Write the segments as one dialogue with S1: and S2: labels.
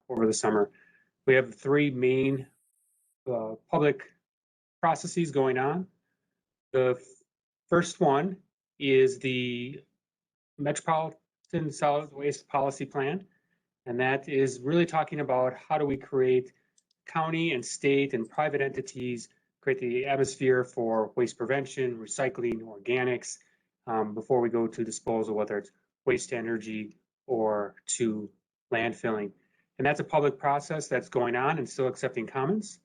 S1: over the summer. We have three main public processes going on. The first one is the Metropolitan Solid Waste Policy Plan, and that is really talking about how do we create county and state and private entities, create the atmosphere for waste prevention, recycling, organics, before we go to disposal, whether it's waste to energy or to landfilling. And that's a public process that's going on and still accepting comments.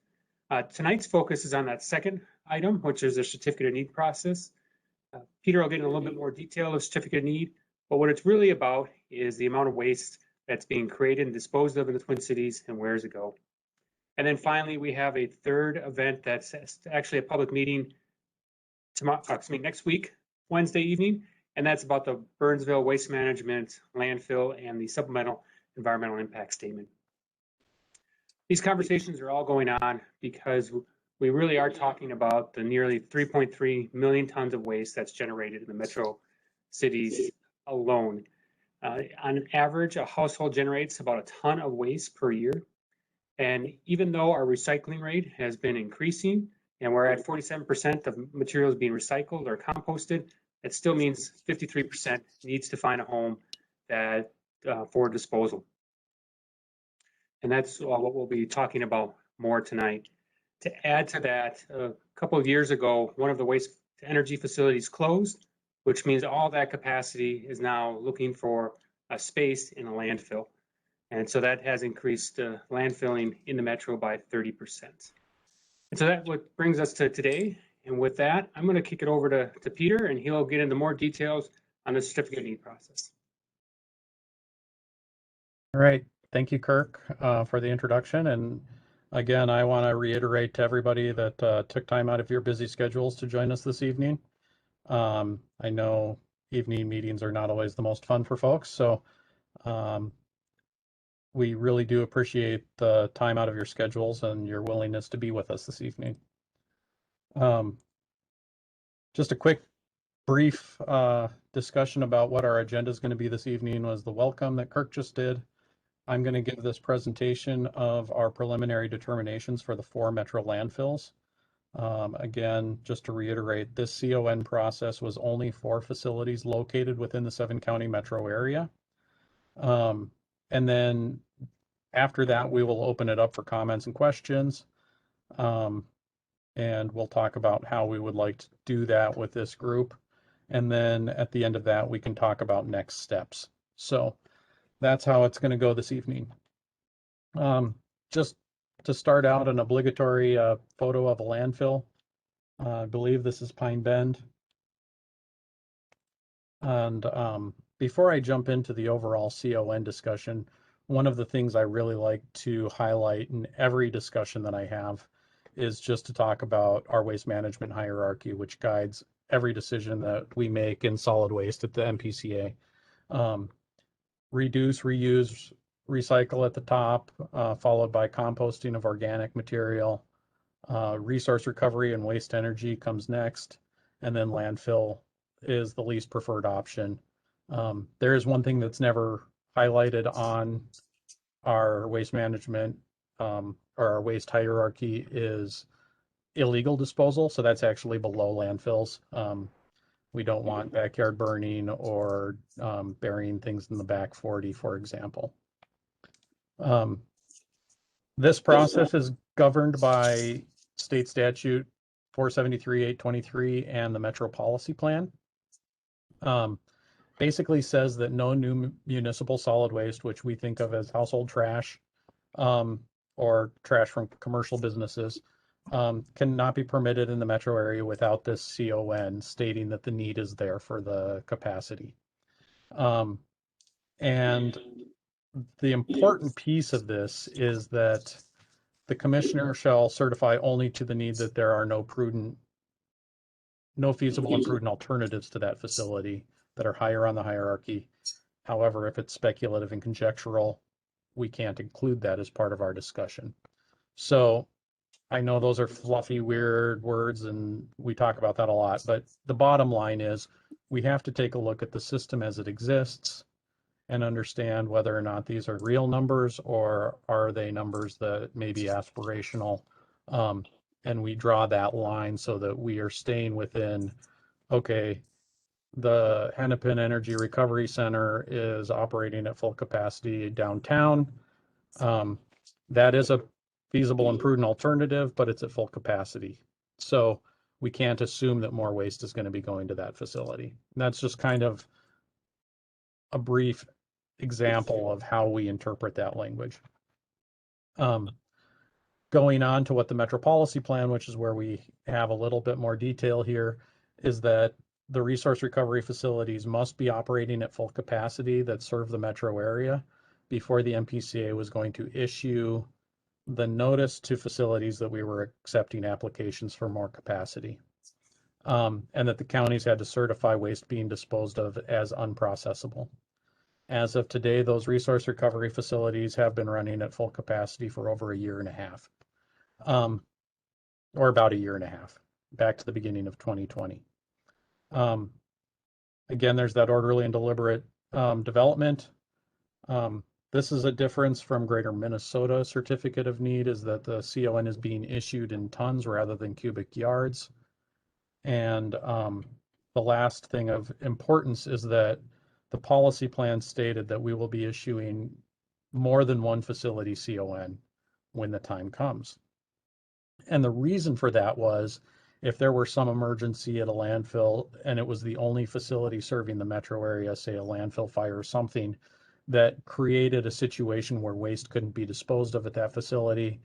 S1: Tonight's focus is on that second item, which is a certificate of need process. Peter will get in a little bit more detail of certificate of need, but what it's really about is the amount of waste that's being created and disposed of in the Twin Cities and where does it go. And then finally, we have a third event that's actually a public meeting tomorrow, next week, Wednesday evening, and that's about the Burnsville waste management, landfill, and the supplemental environmental impact statement. These conversations are all going on because we really are talking about the nearly 3.3 million tons of waste that's generated in the metro cities alone. On average, a household generates about a ton of waste per year. And even though our recycling rate has been increasing and we're at 47% of materials being recycled or composted, it still means 53% needs to find a home that for disposal. And that's what we'll be talking about more tonight. To add to that, a couple of years ago, one of the waste to energy facilities closed, which means all that capacity is now looking for a space in a landfill. And so that has increased landfilling in the metro by 30%. And so that what brings us to today. And with that, I'm going to kick it over to Peter, and he'll get into more details on the certificate of need process.
S2: All right. Thank you, Kirk, for the introduction. And again, I want to reiterate to everybody that took time out of your busy schedules to join us this evening. I know evening meetings are not always the most fun for folks, so we really do appreciate the time out of your schedules and your willingness to be with us this evening. Just a quick, brief discussion about what our agenda is going to be this evening was the welcome that Kirk just did. I'm going to give this presentation of our preliminary determinations for the 4 metro landfills. Again, just to reiterate, this CON process was only for facilities located within the 7-county metro area. And then after that, we will open it up for comments and questions. And we'll talk about how we would like to do that with this group. And then at the end of that, we can talk about next steps. So that's how it's going to go this evening. Just to start out, an obligatory photo of a landfill. I believe this is Pine Bend. And before I jump into the overall CON discussion, one of the things I really like to highlight in every discussion that I have is just to talk about our waste management hierarchy, which guides every decision that we make in solid waste at the MPCA. Reduce, reuse, recycle at the top, followed by composting of organic material. Resource recovery and waste energy comes next, and then landfill is the least preferred option. There is one thing that's never highlighted on our waste management or our waste hierarchy is illegal disposal. So that's actually below landfills. We don't want backyard burning or burying things in the back 40, for example. This process is governed by state statute 473-823 and the Metro Policy Plan. Basically says that no new municipal solid waste, which we think of as household trash or trash from commercial businesses, cannot be permitted in the metro area without this CON stating that the need is there for the capacity. And the important piece of this is that the commissioner shall certify only to the need that there are no feasible and prudent alternatives to that facility that are higher on the hierarchy. However, if it's speculative and conjectural, we can't include that as part of our discussion. So I know those are fluffy, weird words, and we talk about that a lot, but the bottom line is we have to take a look at the system as it exists and understand whether or not these are real numbers or are they numbers that may be aspirational. And we draw that line so that we are staying within, okay, the Hennepin Energy Recovery Center is operating at full capacity downtown. That is a feasible and prudent alternative, but it's at full capacity. So we can't assume that more waste is going to be going to that facility. And that's just kind of a brief example of how we interpret that language. Going on to what the Metro Policy Plan, which is where we have a little bit more detail here, is that the resource recovery facilities must be operating at full capacity that serve the metro area before the MPCA was going to issue the notice to facilities that we were accepting applications for more capacity. And that the counties had to certify waste being disposed of as unprocessable. As of today, those resource recovery facilities have been running at full capacity for over a year and a half, or about a year and a half, back to the beginning of 2020. Again, there's that orderly and deliberate development. This is a difference from Greater Minnesota Certificate of Need, is that the CON is being issued in tons rather than cubic yards. And the last thing of importance is that the policy plan stated that we will be issuing more than one facility CON when the time comes. And the reason for that was if there were some emergency at a landfill and it was the only facility serving the metro area, say a landfill fire or something, that created a situation where waste couldn't be disposed of at that facility,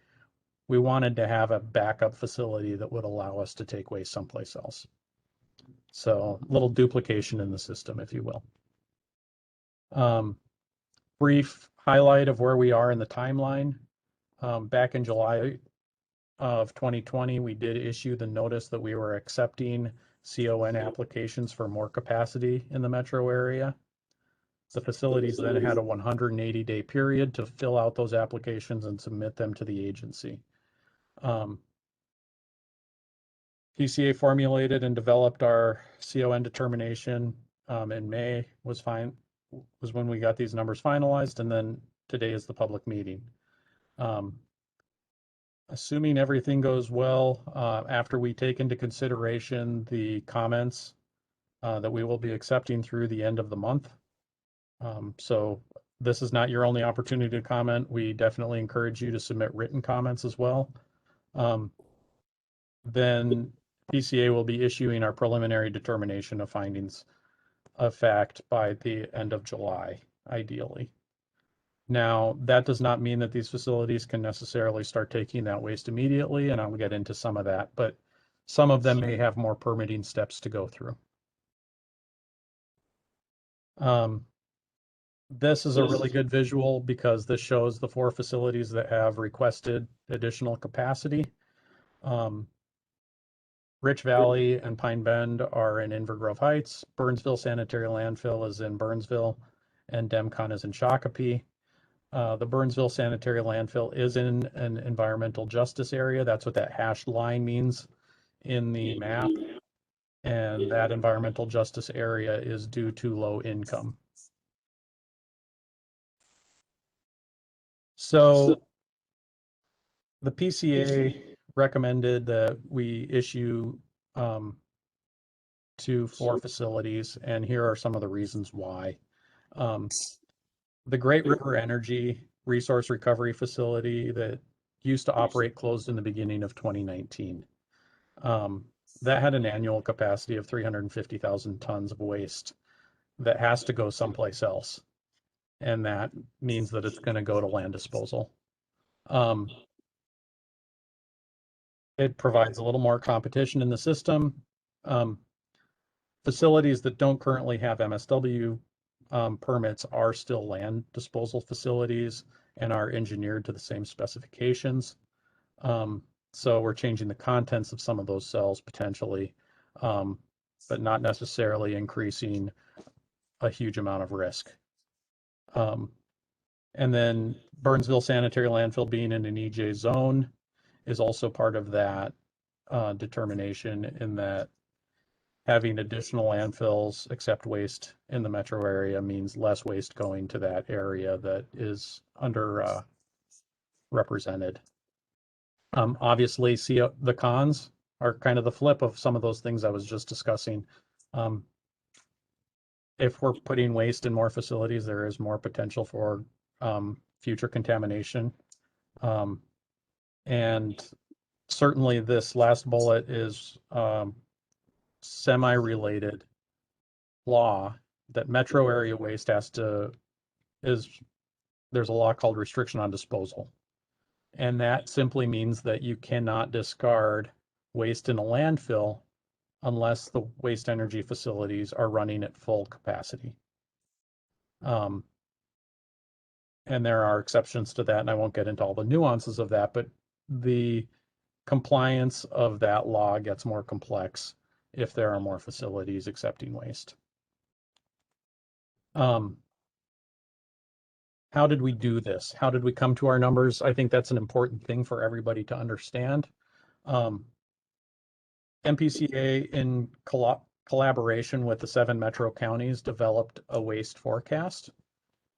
S2: we wanted to have a backup facility that would allow us to take waste someplace else. So a little duplication in the system, if you will. Brief highlight of where we are in the timeline. Back in July of 2020, we did issue the notice that we were accepting CON applications for more capacity in the metro area. The facilities then had a 180-day period to fill out those applications and submit them to the agency. PCA formulated and developed our CON determination in May was when we got these numbers finalized, and then today is the public meeting. Assuming everything goes well, after we take into consideration the comments that we will be accepting through the end of the month. So this is not your only opportunity to comment. We definitely encourage you to submit written comments as well. Then PCA will be issuing our preliminary determination of findings of fact by the end of July, ideally. Now, that does not mean that these facilities can necessarily start taking that waste immediately, and I'll get into some of that, but some of them may have more permitting steps to go through. This is a really good visual because this shows the 4 facilities that have requested additional capacity. Rich Valley and Pine Bend are in Inver Grove Heights. Burnsville Sanitary Landfill is in Burnsville, and Demcon is in Shakopee. The Burnsville Sanitary Landfill is in an environmental justice area. That's what that hashed line means in the map. And that environmental justice area is due to low income. So the PCA recommended that we issue to 4 facilities, and here are some of the reasons why. The Great River Energy Resource Recovery Facility that used to operate closed in the beginning of 2019. That had an annual capacity of 350,000 tons of waste that has to go someplace else. And that means that it's going to go to land disposal. It provides a little more competition in the system. Facilities that don't currently have MSW permits are still land disposal facilities and are engineered to the same specifications. So we're changing the contents of some of those cells potentially, but not necessarily increasing a huge amount of risk. And then Burnsville Sanitary Landfill being in an EJ zone, is also part of that determination, in that having additional landfills accept waste in the metro area means less waste going to that area that is under represented. Obviously, the cons are kind of the flip of some of those things I was just discussing. If we're putting waste in more facilities, there is more potential for future contamination. And certainly this last bullet is semi-related law that metro area waste there's a law called restriction on disposal. And that simply means that you cannot discard waste in a landfill unless the waste energy facilities are running at full capacity. And there are exceptions to that, and I won't get into all the nuances of that, but the compliance of that law gets more complex if there are more facilities accepting waste. How did we do this? How did we come to our numbers? I think that's an important thing for everybody to understand. MPCA, in collaboration with the 7 metro counties, developed a waste forecast.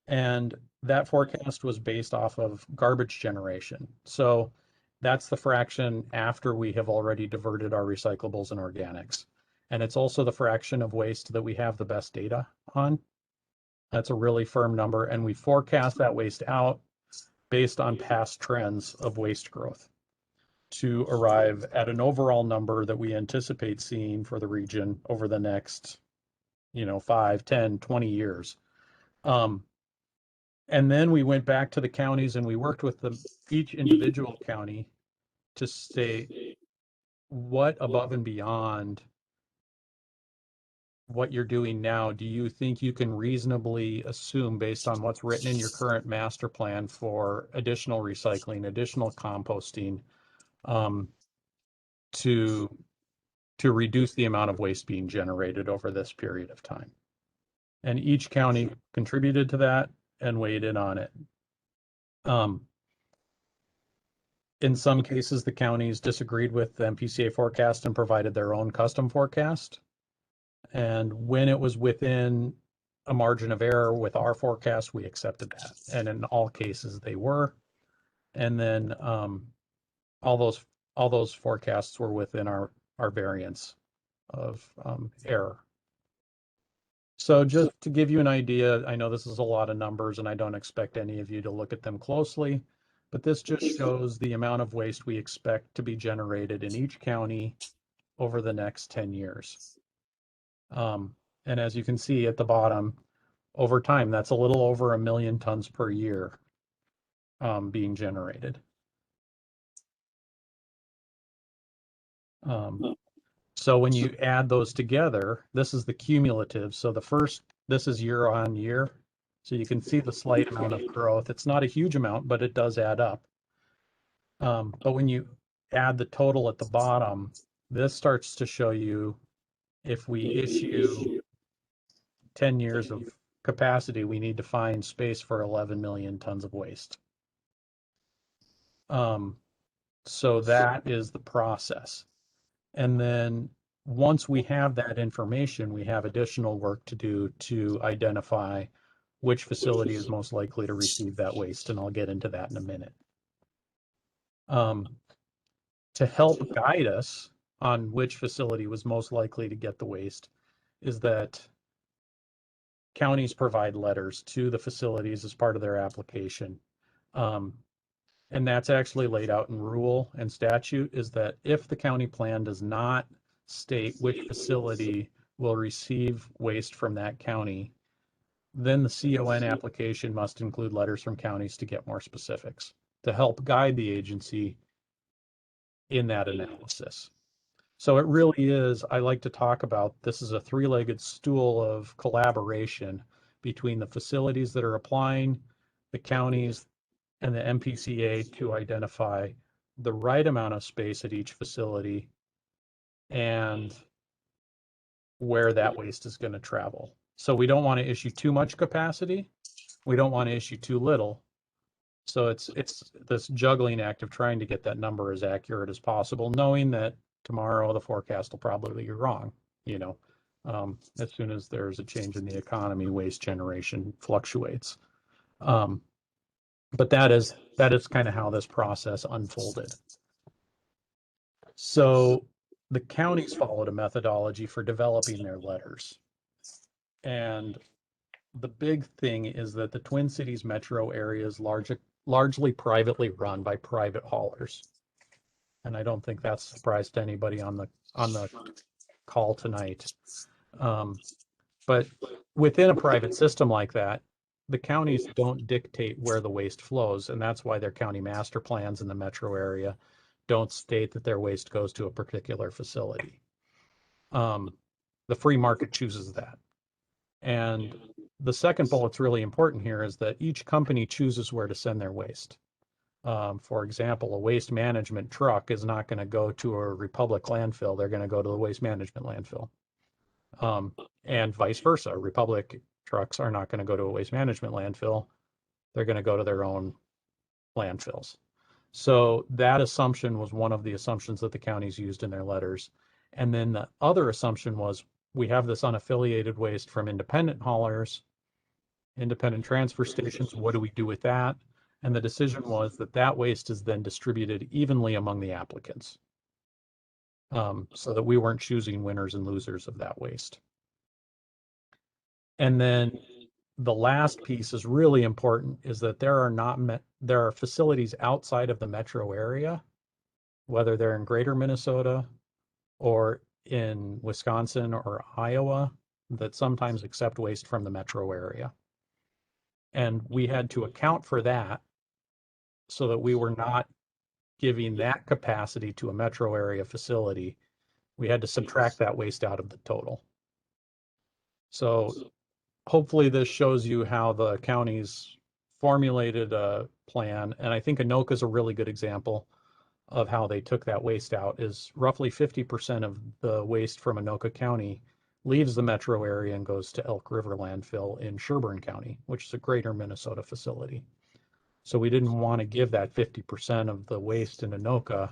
S2: And that forecast was based off of garbage generation. So that's the fraction after we have already diverted our recyclables and organics. And it's also the fraction of waste that we have the best data on. That's a really firm number. And we forecast that waste out based on past trends of waste growth to arrive at an overall number that we anticipate seeing for the region over the next, 5, 10, 20 years. And then we went back to the counties and we worked with each individual county to say what above and beyond what you're doing now do you think you can reasonably assume based on what's written in your current master plan for additional recycling, additional composting, to reduce the amount of waste being generated over this period of time. And each county contributed to that and weighed in on it. In some cases, the counties disagreed with the MPCA forecast and provided their own custom forecast. And when it was within a margin of error with our forecast, we accepted that. And in all cases, they were. And then all those forecasts were within our variance of error. So just to give you an idea, I know this is a lot of numbers and I don't expect any of you to look at them closely, but this just shows the amount of waste we expect to be generated in each county over the next 10 years. And as you can see at the bottom, over time, that's a little over 1 million tons per year being generated. So when you add those together, this is the cumulative. So this is year on year. So you can see the slight amount of growth. It's not a huge amount, but it does add up. But when you add the total at the bottom, this starts to show you if we issue 10 years of capacity, we need to find space for 11 million tons of waste. So that is the process. And then once we have that information, we have additional work to do to identify which facility is most likely to receive that waste. And I'll get into that in a minute. To help guide us on which facility was most likely to get the waste is that counties provide letters to the facilities as part of their application. And that's actually laid out in rule and statute, is that if the county plan does not state which facility will receive waste from that county, then the CON application must include letters from counties to get more specifics to help guide the agency in that analysis. So it really is, I like to talk about, this is a 3-legged stool of collaboration between the facilities that are applying, the counties, and the MPCA to identify the right amount of space at each facility and where that waste is going to travel. So we don't want to issue too much capacity. We don't want to issue too little. So it's this juggling act of trying to get that number as accurate as possible, knowing that tomorrow the forecast will probably be wrong, you know, as soon as there's a change in the economy, waste generation fluctuates. But that is kind of how this process unfolded. So the counties followed a methodology for developing their letters. And the big thing is that the Twin Cities metro area is largely privately run by private haulers. And I don't think that's a surprise to anybody on the call tonight. But within a private system like that, the counties don't dictate where the waste flows, and that's why their county master plans in the metro area don't state that their waste goes to a particular facility. The free market chooses that. And the second bullet's really important here is that each company chooses where to send their waste. For example, a waste management truck is not going to go to a Republic landfill. They're going to go to the waste management landfill. And vice versa. Republic trucks are not going to go to a waste management landfill. They're going to go to their own landfills. So that assumption was one of the assumptions that the counties used in their letters. And then the other assumption was we have this unaffiliated waste from independent haulers, independent transfer stations. What do we do with that? And the decision was that that waste is then distributed evenly among the applicants, so that we weren't choosing winners and losers of that waste. And then the last piece is really important, is that there are facilities outside of the metro area, whether they're in greater Minnesota or in Wisconsin or Iowa, that sometimes accept waste from the metro area. And we had to account for that so that we were not giving that capacity to a metro area facility. We had to subtract that waste out of the total. So hopefully this shows you how the counties formulated a plan. And I think Anoka is a really good example of how they took that waste out. Is roughly 50% of the waste from Anoka County leaves the metro area and goes to Elk River landfill in Sherburne County, which is a greater Minnesota facility. So we didn't want to give that 50% of the waste in Anoka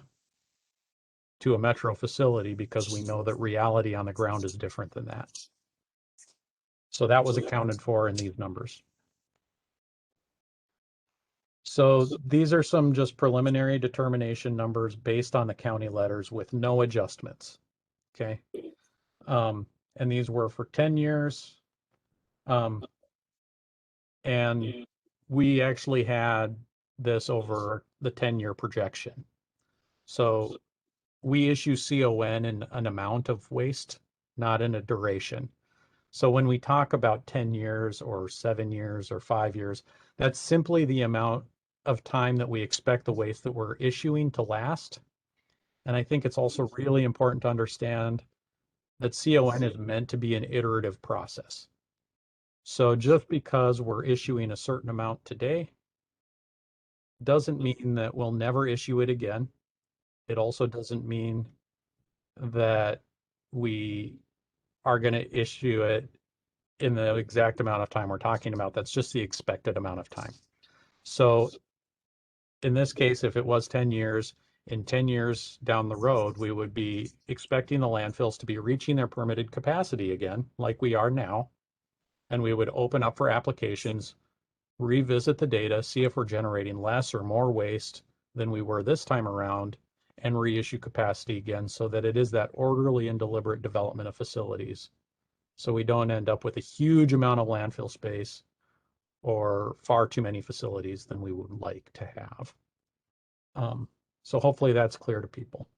S2: to a metro facility, because we know that reality on the ground is different than that. So that was accounted for in these numbers. So these are some just preliminary determination numbers based on the county letters with no adjustments. Okay. And these were for 10 years. And we actually had this over the 10-year projection. So we issue CON in an amount of waste, not in a duration. So when we talk about 10 years or 7 years or 5 years, that's simply the amount of time that we expect the waste that we're issuing to last. And I think it's also really important to understand that CON is meant to be an iterative process. So just because we're issuing a certain amount today doesn't mean that we'll never issue it again. It also doesn't mean that we are going to issue it in the exact amount of time we're talking about. That's just the expected amount of time. So in this case, if it was 10 years, in 10 years down the road, we would be expecting the landfills to be reaching their permitted capacity again, like we are now. And we would open up for applications, revisit the data, see if we're generating less or more waste than we were this time around, and reissue capacity again, so that it is that orderly and deliberate development of facilities. So we don't end up with a huge amount of landfill space or far too many facilities than we would like to have. So hopefully that's clear to people.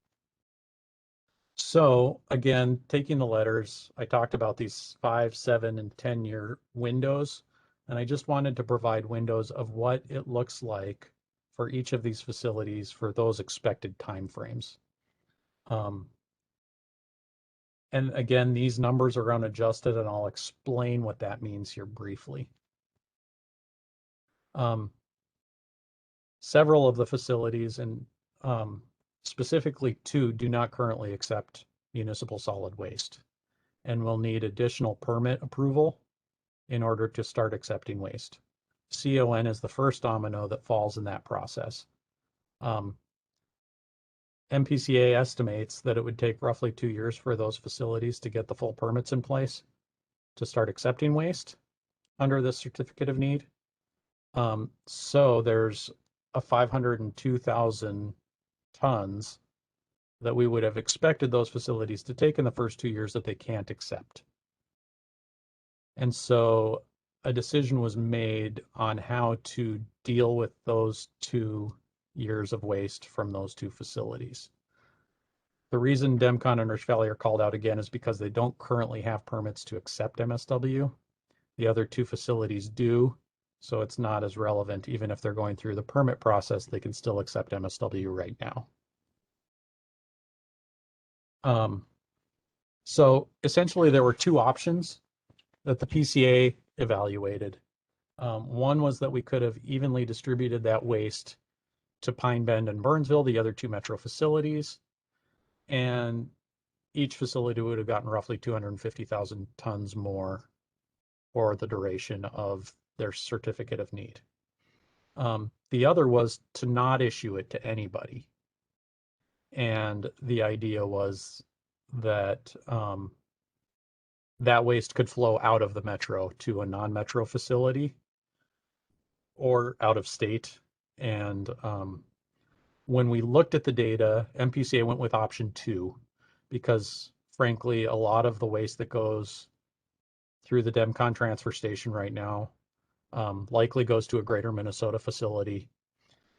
S2: So again, taking the letters, I talked about these 5, 7, and 10-year windows, and I just wanted to provide windows of what it looks like for each of these facilities for those expected timeframes. And again, these numbers are unadjusted, and I'll explain what that means here briefly. Several of the facilities, and specifically 2, do not currently accept municipal solid waste and will need additional permit approval in order to start accepting waste. CON is the first domino that falls in that process. MPCA estimates that it would take roughly 2 years for those facilities to get the full permits in place to start accepting waste under this certificate of need. So there's a 502,000 tons that we would have expected those facilities to take in the first 2 years that they can't accept. And so a decision was made on how to deal with those 2 years of waste from those 2 facilities. The reason Demcon and Rich Valley are called out again is because they don't currently have permits to accept MSW. The other 2 facilities do, so it's not as relevant. Even if they're going through the permit process, they can still accept MSW right now. So essentially there were 2 options that the PCA evaluated. One was that we could have evenly distributed that waste to Pine Bend and Burnsville, the other 2 metro facilities, and each facility would have gotten roughly 250,000 tons more for the duration of their certificate of need. The other was to not issue it to anybody. And the idea was that that waste could flow out of the metro to a non-metro facility or out of state. And when we looked at the data, MPCA went with option 2 because frankly, a lot of the waste that goes through the Demcon transfer station right now likely goes to a greater Minnesota facility.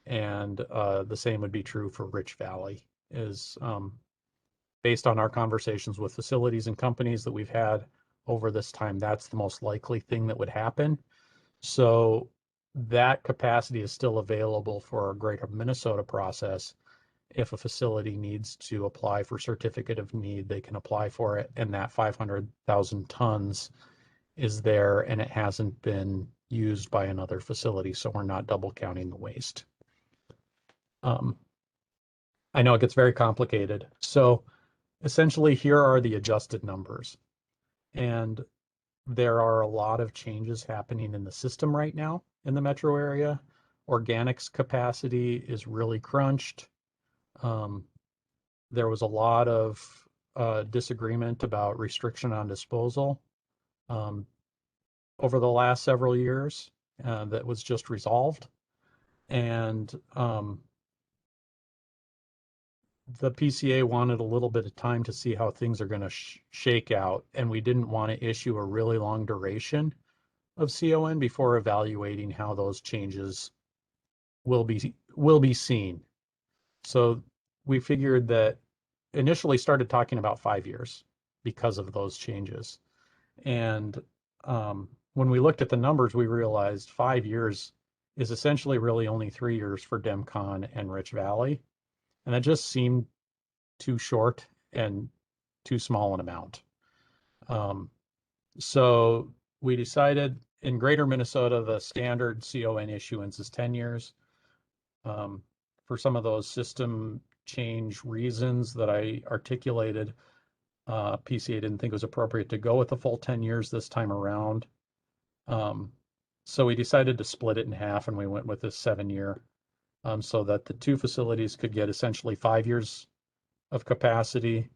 S2: And the same would be true for Rich Valley. Is based on our conversations with facilities and companies that we've had over this time, that's the most likely thing that would happen. So that capacity is still available for our greater Minnesota process. If a facility needs to apply for certificate of need, they can apply for it, and that 500,000 tons is there and it hasn't been used by another facility, so we're not double counting the waste. I know it gets very complicated. So essentially here are the adjusted numbers. And there are a lot of changes happening in the system right now in the metro area. Organics capacity is really crunched. There was a lot of disagreement about restriction on disposal over the last several years that was just resolved. And the PCA wanted a little bit of time to see how things are going to shake out, and we didn't want to issue a really long duration of CON before evaluating how those changes will be seen. So we figured that initially started talking about 5 years because of those changes. And when we looked at the numbers, we realized 5 years is essentially really only 3 years for Demcon and Rich Valley. And that just seemed too short and too small an amount. So we decided in greater Minnesota, the standard CON issuance is 10 years. For some of those system change reasons that I articulated, PCA didn't think it was appropriate to go with the full 10 years this time around. So we decided to split it in half, and we went with this 7-year, so that the 2 facilities could get essentially 5 years of capacity,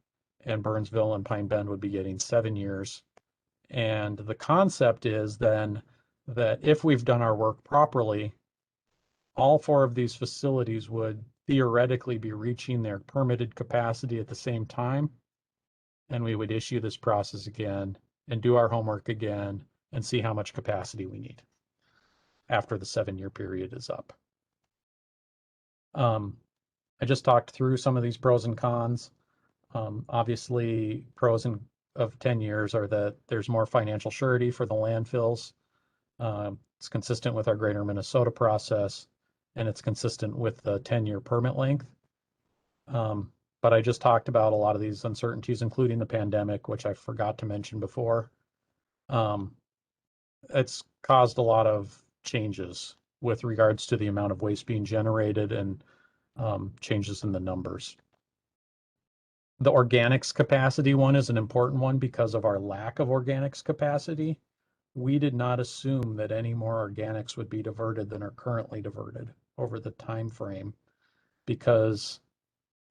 S2: and Burnsville and Pine Bend would be getting 7 years. And the concept is then that if we've done our work properly, all 4 of these facilities would theoretically be reaching their permitted capacity at the same time. And we would issue this process again and do our homework again and see how much capacity we need after the 7-year period is up. I just talked through some of these pros and cons. Obviously, pros of 10 years are that there's more financial surety for the landfills. It's consistent with our greater Minnesota process, and it's consistent with the 10-year permit length. But I just talked about a lot of these uncertainties, including the pandemic, which I forgot to mention before. It's caused a lot of changes with regards to the amount of waste being generated and changes in the numbers. The organics capacity one is an important one because of our lack of organics capacity. We did not assume that any more organics would be diverted than are currently diverted over the time frame, because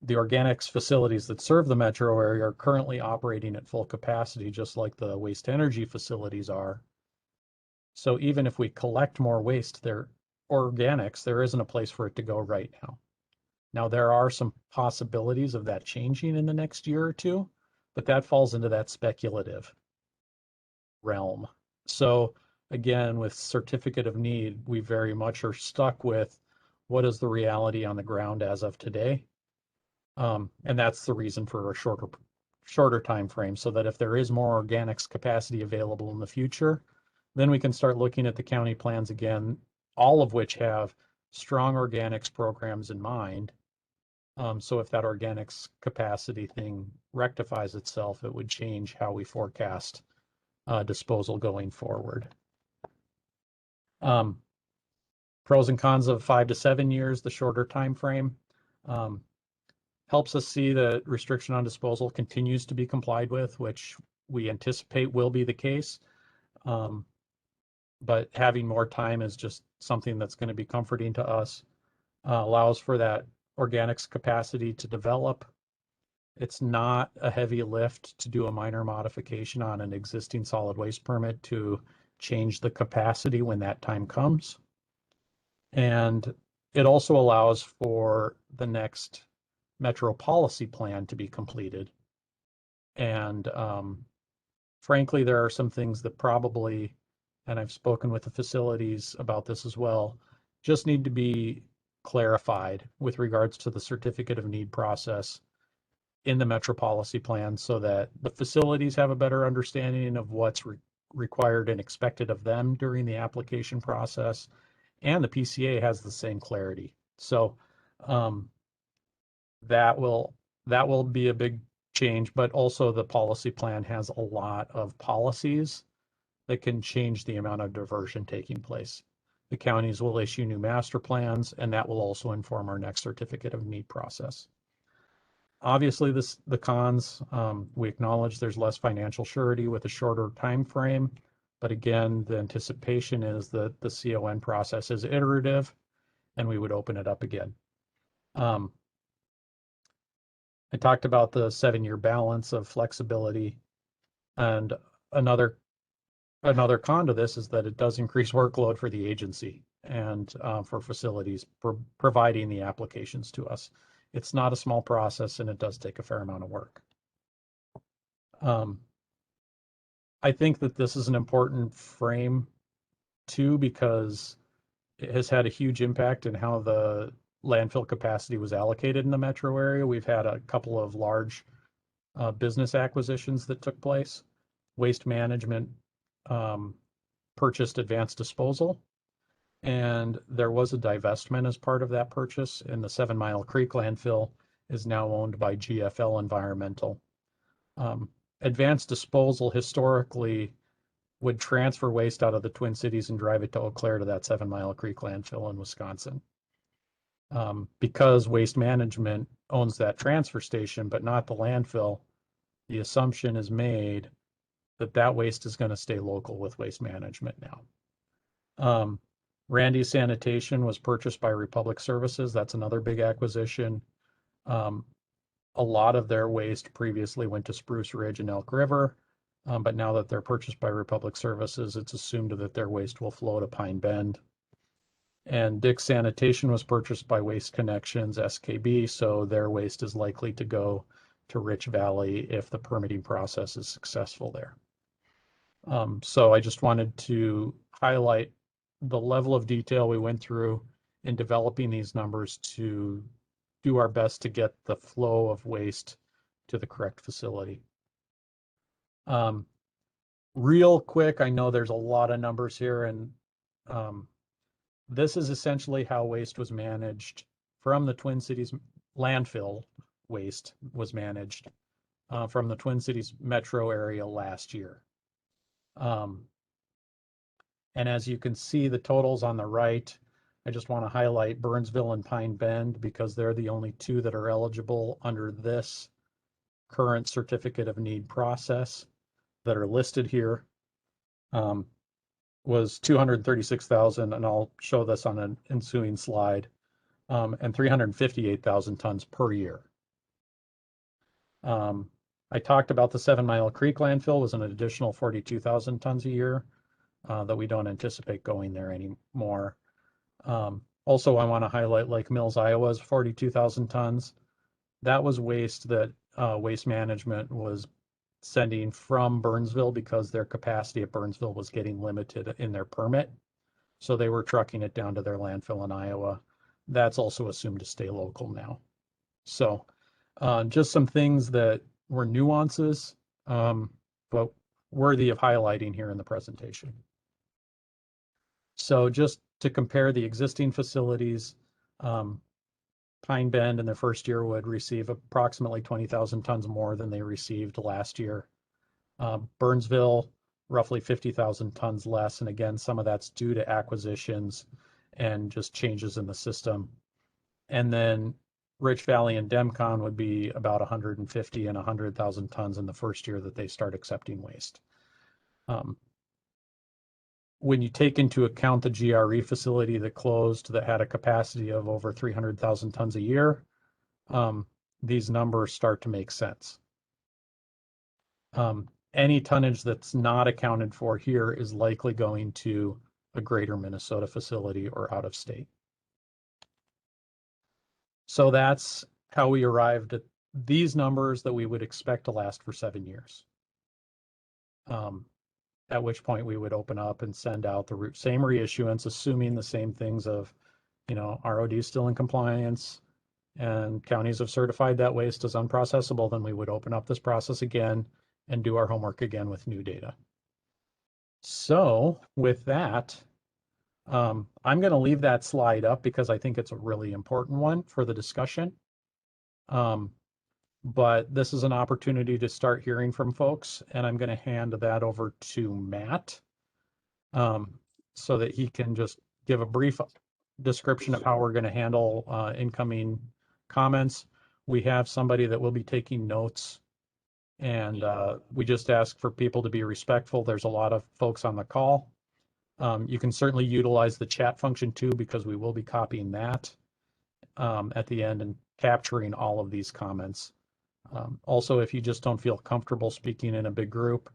S2: the organics facilities that serve the metro area are currently operating at full capacity, just like the waste energy facilities are. So even if we collect more waste, organics, there isn't a place for it to go right now. Now, there are some possibilities of that changing in the next year or two, but that falls into that speculative realm. So again, with certificate of need, we very much are stuck with what is the reality on the ground as of today. And that's the reason for a shorter time frame, so that if there is more organics capacity available in the future, then we can start looking at the county plans again, all of which have strong organics programs in mind. So if that organics capacity thing rectifies itself, it would change how we forecast disposal going forward. Pros and cons of 5 to 7 years, the shorter time frame, helps us see that restriction on disposal continues to be complied with, which we anticipate will be the case. But having more time is just something that's going to be comforting to us. Allows for that organics capacity to develop. It's not a heavy lift to do a minor modification on an existing solid waste permit to change the capacity when that time comes. And it also allows for the next metro policy plan to be completed. And frankly, there are some things that probably, and I've spoken with the facilities about this as well, just need to be clarified with regards to the certificate of need process in the metro policy plan, so that the facilities have a better understanding of what's required and expected of them during the application process, and the PCA has the same clarity. So that will be a big change, but also the policy plan has a lot of policies that can change the amount of diversion taking place. The counties will issue new master plans, and that will also inform our next certificate of need process. Obviously, the cons, we acknowledge there's less financial surety with a shorter time frame, but again, the anticipation is that the CON process is iterative, and we would open it up again. I talked about the 7-year balance of flexibility, and another con to this is that it does increase workload for the agency and for facilities for providing the applications to us. It's not a small process, and it does take a fair amount of work. I think that this is an important frame too, because it has had a huge impact in how the landfill capacity was allocated in the metro area. We've had a couple of large business acquisitions that took place. Waste Management purchased Advanced Disposal, and there was a divestment as part of that purchase, and the 7 Mile Creek landfill is now owned by GFL Environmental. Advanced Disposal historically would transfer waste out of the Twin Cities and drive it to Eau Claire to that 7 Mile Creek landfill in Wisconsin. Because Waste Management owns that transfer station, but not the landfill, the assumption is made that that waste is going to stay local with Waste Management now. Randy's Sanitation was purchased by Republic Services. That's another big acquisition. A lot of their waste previously went to Spruce Ridge and Elk River, but now that they're purchased by Republic Services, it's assumed that their waste will flow to Pine Bend. And Dick's Sanitation was purchased by Waste Connections, SKB, so their waste is likely to go to Rich Valley if the permitting process is successful there. So I just wanted to highlight the level of detail we went through in developing these numbers to do our best to get the flow of waste to the correct facility. Real quick, I know there's a lot of numbers here, and this is essentially how waste was managed from the Twin Cities. Landfill waste was managed from the Twin Cities metro area last year. And as you can see, the totals on the right, I just want to highlight Burnsville and Pine Bend because they're the only two that are eligible under this current certificate of need process that are listed here. Was 236,000, and I'll show this on an ensuing slide, and 358,000 tons per year. I talked about the 7 Mile Creek landfill was an additional 42,000 tons a year that we don't anticipate going there anymore. Also, I want to highlight Lake Mills, Iowa's 42,000 tons. That was waste that Waste Management was sending from Burnsville because their capacity at Burnsville was getting limited in their permit. So they were trucking it down to their landfill in Iowa. That's also assumed to stay local now. So just some things that were nuances, but worthy of highlighting here in the presentation. So just to compare the existing facilities, Pine Bend in their first year would receive approximately 20,000 tons more than they received last year. Burnsville, roughly 50,000 tons less. And again, some of that's due to acquisitions and just changes in the system. And then Rich Valley and Demcon would be about 150 and 100,000 tons in the first year that they start accepting waste. When you take into account the GRE facility that closed that had a capacity of over 300,000 tons a year, these numbers start to make sense. Any tonnage that's not accounted for here is likely going to a greater Minnesota facility or out of state. So that's how we arrived at these numbers that we would expect to last for 7 years. At which point we would open up and send out the same reissuance, assuming the same things of, ROD is still in compliance and counties have certified that waste as unprocessable, then we would open up this process again and do our homework again with new data. So with that, I'm going to leave that slide up because I think it's a really important one for the discussion. But this is an opportunity to start hearing from folks, and I'm going to hand that over to Matt so that he can just give a brief description of how we're going to handle incoming comments. We have somebody that will be taking notes, and we just ask for people to be respectful. There's a lot of folks on the call. You can certainly utilize the chat function too, because we will be copying that at the end and capturing all of these comments. Also, if you just don't feel comfortable speaking in a big group,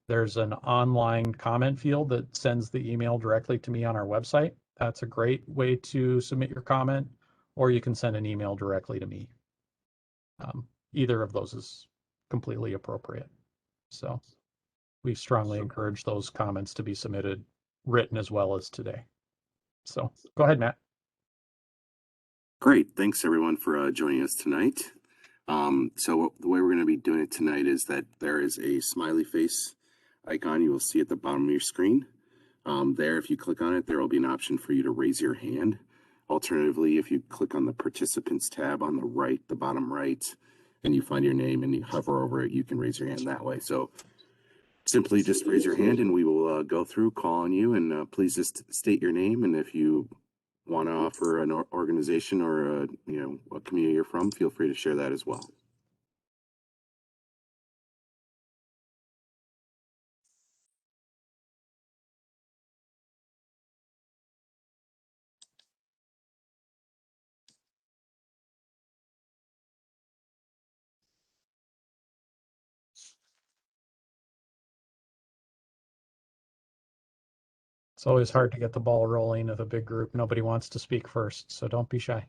S2: there's an online comment field that sends the email directly to me on our website. That's a great way to submit your comment, or you can send an email directly to me. Either of those is completely appropriate. So we strongly encourage those comments to be submitted written as well as today. So go ahead, Matt.
S3: Great. Thanks everyone for joining us tonight. So the way we're going to be doing it tonight is that there is a smiley face icon you will see at the bottom of your screen. There, if you click on it, there will be an option for you to raise your hand. Alternatively, if you click on the participants tab on the right, the bottom right, and you find your name and you hover over it, you can raise your hand that way. So simply just raise your hand and we will go through, call on you, and please just state your name. And if you want to offer an organization or a community you're from, feel free to share that as well.
S2: It's always hard to get the ball rolling with a big group. Nobody wants to speak first, so don't be shy.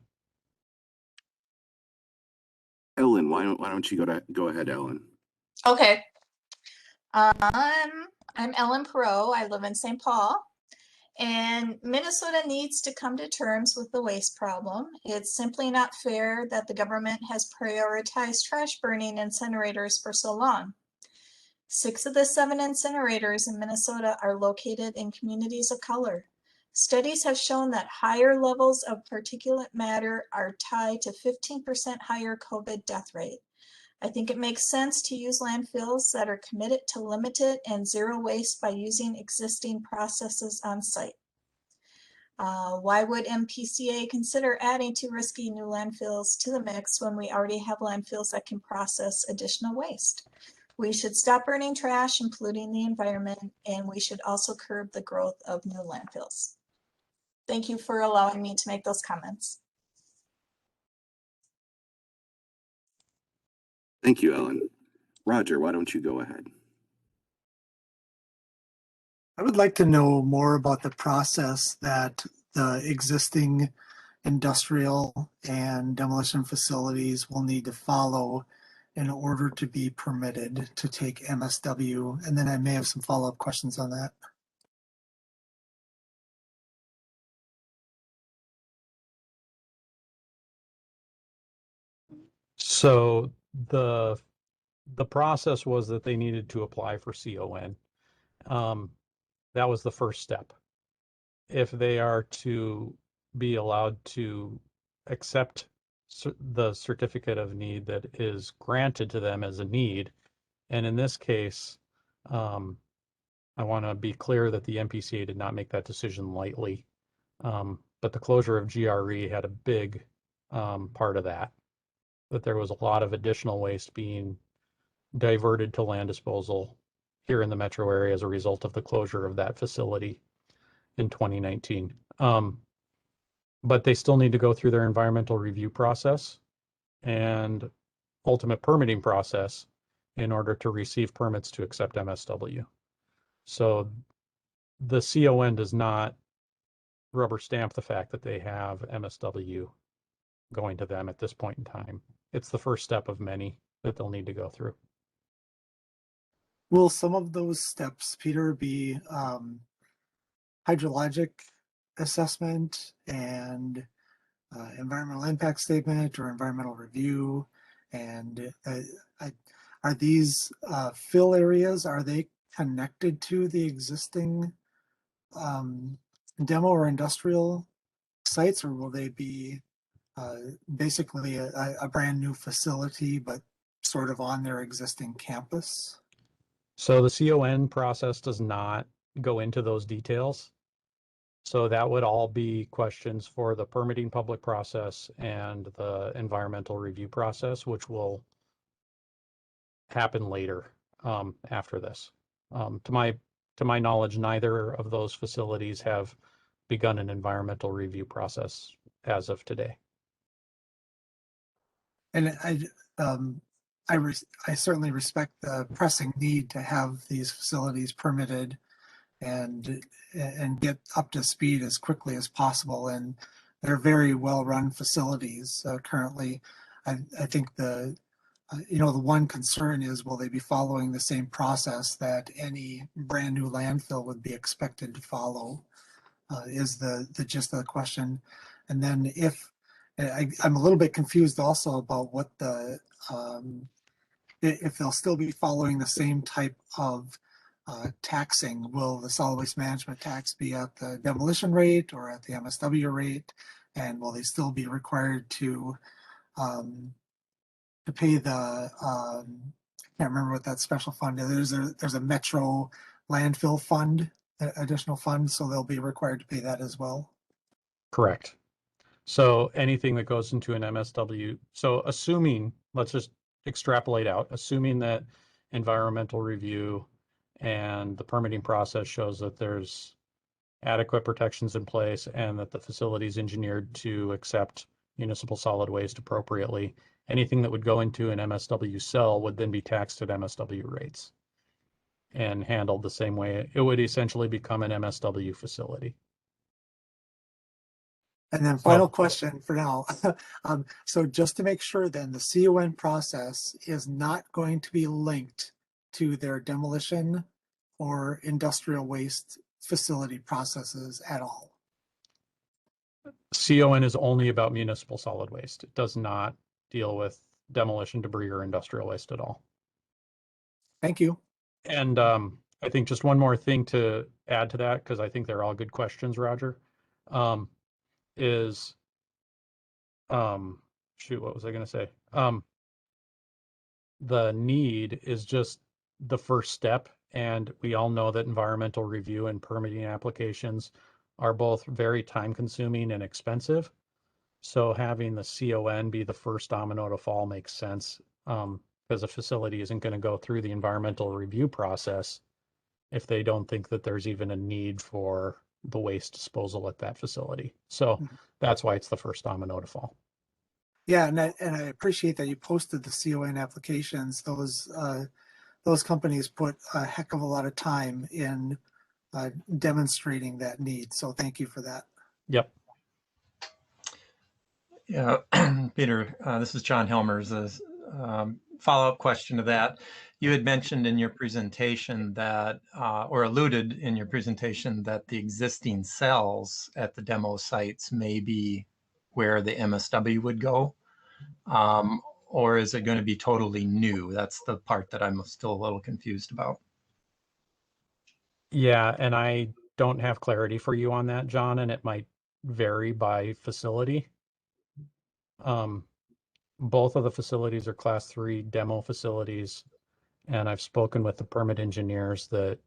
S3: Ellen, why don't you go ahead, Ellen?
S4: Okay. I'm Ellen Perot. I live in St. Paul, and Minnesota needs to come to terms with the waste problem. It's simply not fair that the government has prioritized trash burning incinerators for so long. 6 of the 7 incinerators in Minnesota are located in communities of color. Studies have shown that higher levels of particulate matter are tied to 15% higher COVID death rate. I think it makes sense to use landfills that are committed to limited and zero waste by using existing processes on site. Why would MPCA consider adding 2 risky new landfills to the mix when we already have landfills that can process additional waste? We should stop burning trash and polluting the environment, and we should also curb the growth of new landfills. Thank you for allowing me to make those comments.
S3: Thank you, Ellen. Roger, why don't you go ahead?
S5: I would like to know more about the process that the existing industrial and demolition facilities will need to follow in order to be permitted to take MSW. And then I may have some follow-up questions on that.
S2: So the process was that they needed to apply for CON. That was the first step. If they are to be allowed to accept the certificate of need that is granted to them as a need, and in this case, I want to be clear that the MPCA did not make that decision lightly, but the closure of GRE had a big part of that there was a lot of additional waste being diverted to land disposal here in the metro area as a result of the closure of that facility in 2019. But they still need to go through their environmental review process and ultimate permitting process in order to receive permits to accept MSW. So the CON does not rubber stamp the fact that they have MSW going to them at this point in time. It's the first step of many that they'll need to go through.
S5: Will some of those steps, Peter, be hydrologic assessment and environmental impact statement or environmental review? And are these fill areas, are they connected to the existing demo or industrial sites, or will they be basically a brand new facility, but sort of on their existing campus?
S2: So the CON process does not go into those details. So that would all be questions for the permitting public process and the environmental review process, which will happen later after this. To my knowledge, neither of those facilities have begun an environmental review process as of today.
S5: And I certainly respect the pressing need to have these facilities permitted and get up to speed as quickly as possible. And they're very well-run facilities currently. I think the one concern is, will they be following the same process that any brand new landfill would be expected to follow? Is the gist of the question. And then I'm a little bit confused also about what if they'll still be following the same type of taxing. Will the solid waste management tax be at the demolition rate or at the MSW rate? And will they still be required to pay the, I can't remember what that special fund is. There's a metro landfill fund, additional fund, so they'll be required to pay that as well.
S2: Correct. So anything that goes into an MSW, so assuming, let's just extrapolate out, assuming that environmental review and the permitting process shows that there's adequate protections in place and that the facility is engineered to accept municipal solid waste appropriately, anything that would go into an MSW cell would then be taxed at MSW rates and handled the same way. It would essentially become an MSW facility.
S5: And then final question for now. So just to make sure then, the CON process is not going to be linked to their demolition or industrial waste facility processes at all.
S2: CON is only about municipal solid waste. It does not deal with demolition, debris, or industrial waste at all.
S5: Thank you.
S2: And I think just one more thing to add to that, because I think they're all good questions, Roger, is, shoot, what was I going to say? The need is just the first step. And we all know that environmental review and permitting applications are both very time consuming and expensive. So having the CON be the first domino to fall makes sense, because a facility isn't going to go through the environmental review process if they don't think that there's even a need for the waste disposal at that facility. So that's why it's the first domino to fall.
S5: Yeah, and I appreciate that you posted the CON applications. Those companies put a heck of a lot of time in demonstrating that need. So thank you for that.
S2: Yep.
S6: Yeah, Peter, this is John Helmers. A follow-up question to that. You had mentioned in your presentation that, or alluded in your presentation, that the existing cells at the demo sites may be where the MSW would go. Or is it going to be totally new? That's the part that I'm still a little confused about.
S2: Yeah, and I don't have clarity for you on that, John, and it might vary by facility. Both of the facilities are Class 3 demo facilities, and I've spoken with the permit engineers that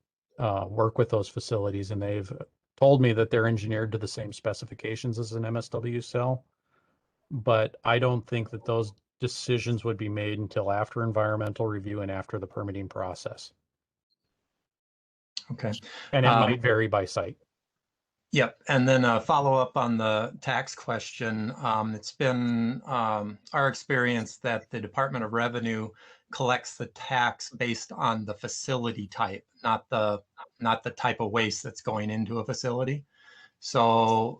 S2: work with those facilities, and they've told me that they're engineered to the same specifications as an MSW cell. But I don't think that those decisions would be made until after environmental review and after the permitting process.
S6: Okay.
S2: And it might vary by site.
S6: Yep. And then a follow-up on the tax question. It's been our experience that the Department of Revenue collects the tax based on the facility type, not the type of waste that's going into a facility. So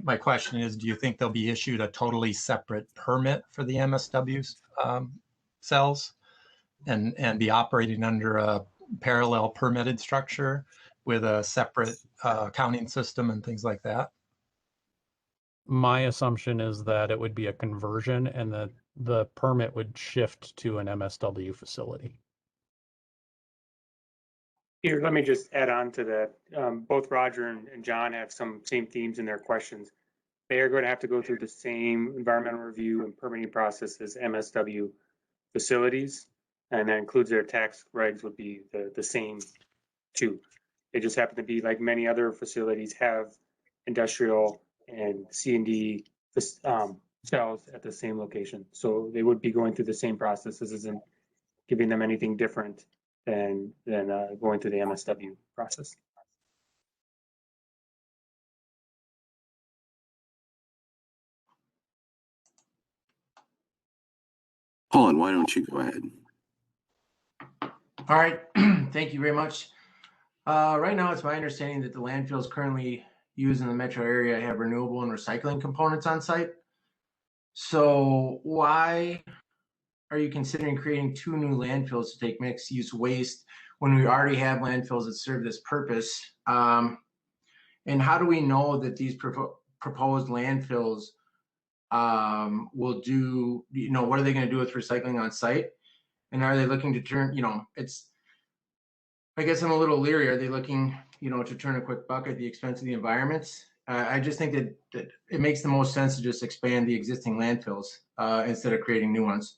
S6: my question is, do you think they'll be issued a totally separate permit for the MSW cells and be operating under a parallel permitted structure with a separate accounting system and things like that?
S2: My assumption is that it would be a conversion and that the permit would shift to an MSW facility.
S1: Here, let me just add on to that. Both Roger and John have some same themes in their questions. They are going to have to go through the same environmental review and permitting process as MSW facilities, and that includes their tax regs would be the same too. They just happen to be, like many other facilities, have industrial and C&D cells at the same location. So they would be going through the same process. This isn't giving them anything different than going through the MSW process.
S3: Colin, why don't you go ahead?
S7: All right, thank you very much. Right now, it's my understanding that the landfills currently used in the metro area have renewable and recycling components on site. So why are you considering creating 2 new landfills to take mixed use waste when we already have landfills that serve this purpose? And how do we know that these proposed landfills will do, what are they going to do with recycling on site? And are they looking to turn, I guess I'm a little leery. Are they looking, to turn a quick buck at the expense of the environment? I just think that it makes the most sense to just expand the existing landfills instead of creating new ones.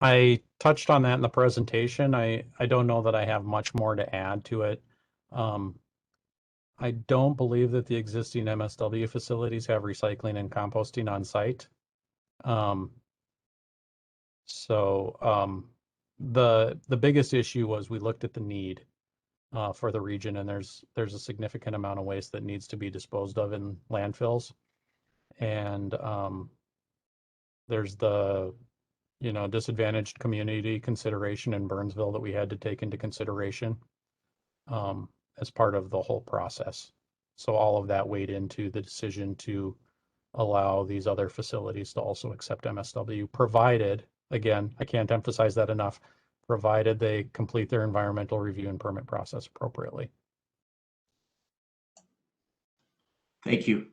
S2: I touched on that in the presentation. I don't know that I have much more to add to it. I don't believe that the existing MSW facilities have recycling and composting on site. The biggest issue was we looked at the need for the region, and there's a significant amount of waste that needs to be disposed of in landfills. And there's the disadvantaged community consideration in Burnsville that we had to take into consideration as part of the whole process. So all of that weighed into the decision to allow these other facilities to also accept MSW, provided, again, I can't emphasize that enough, provided they complete their environmental review and permit process appropriately.
S7: Thank you.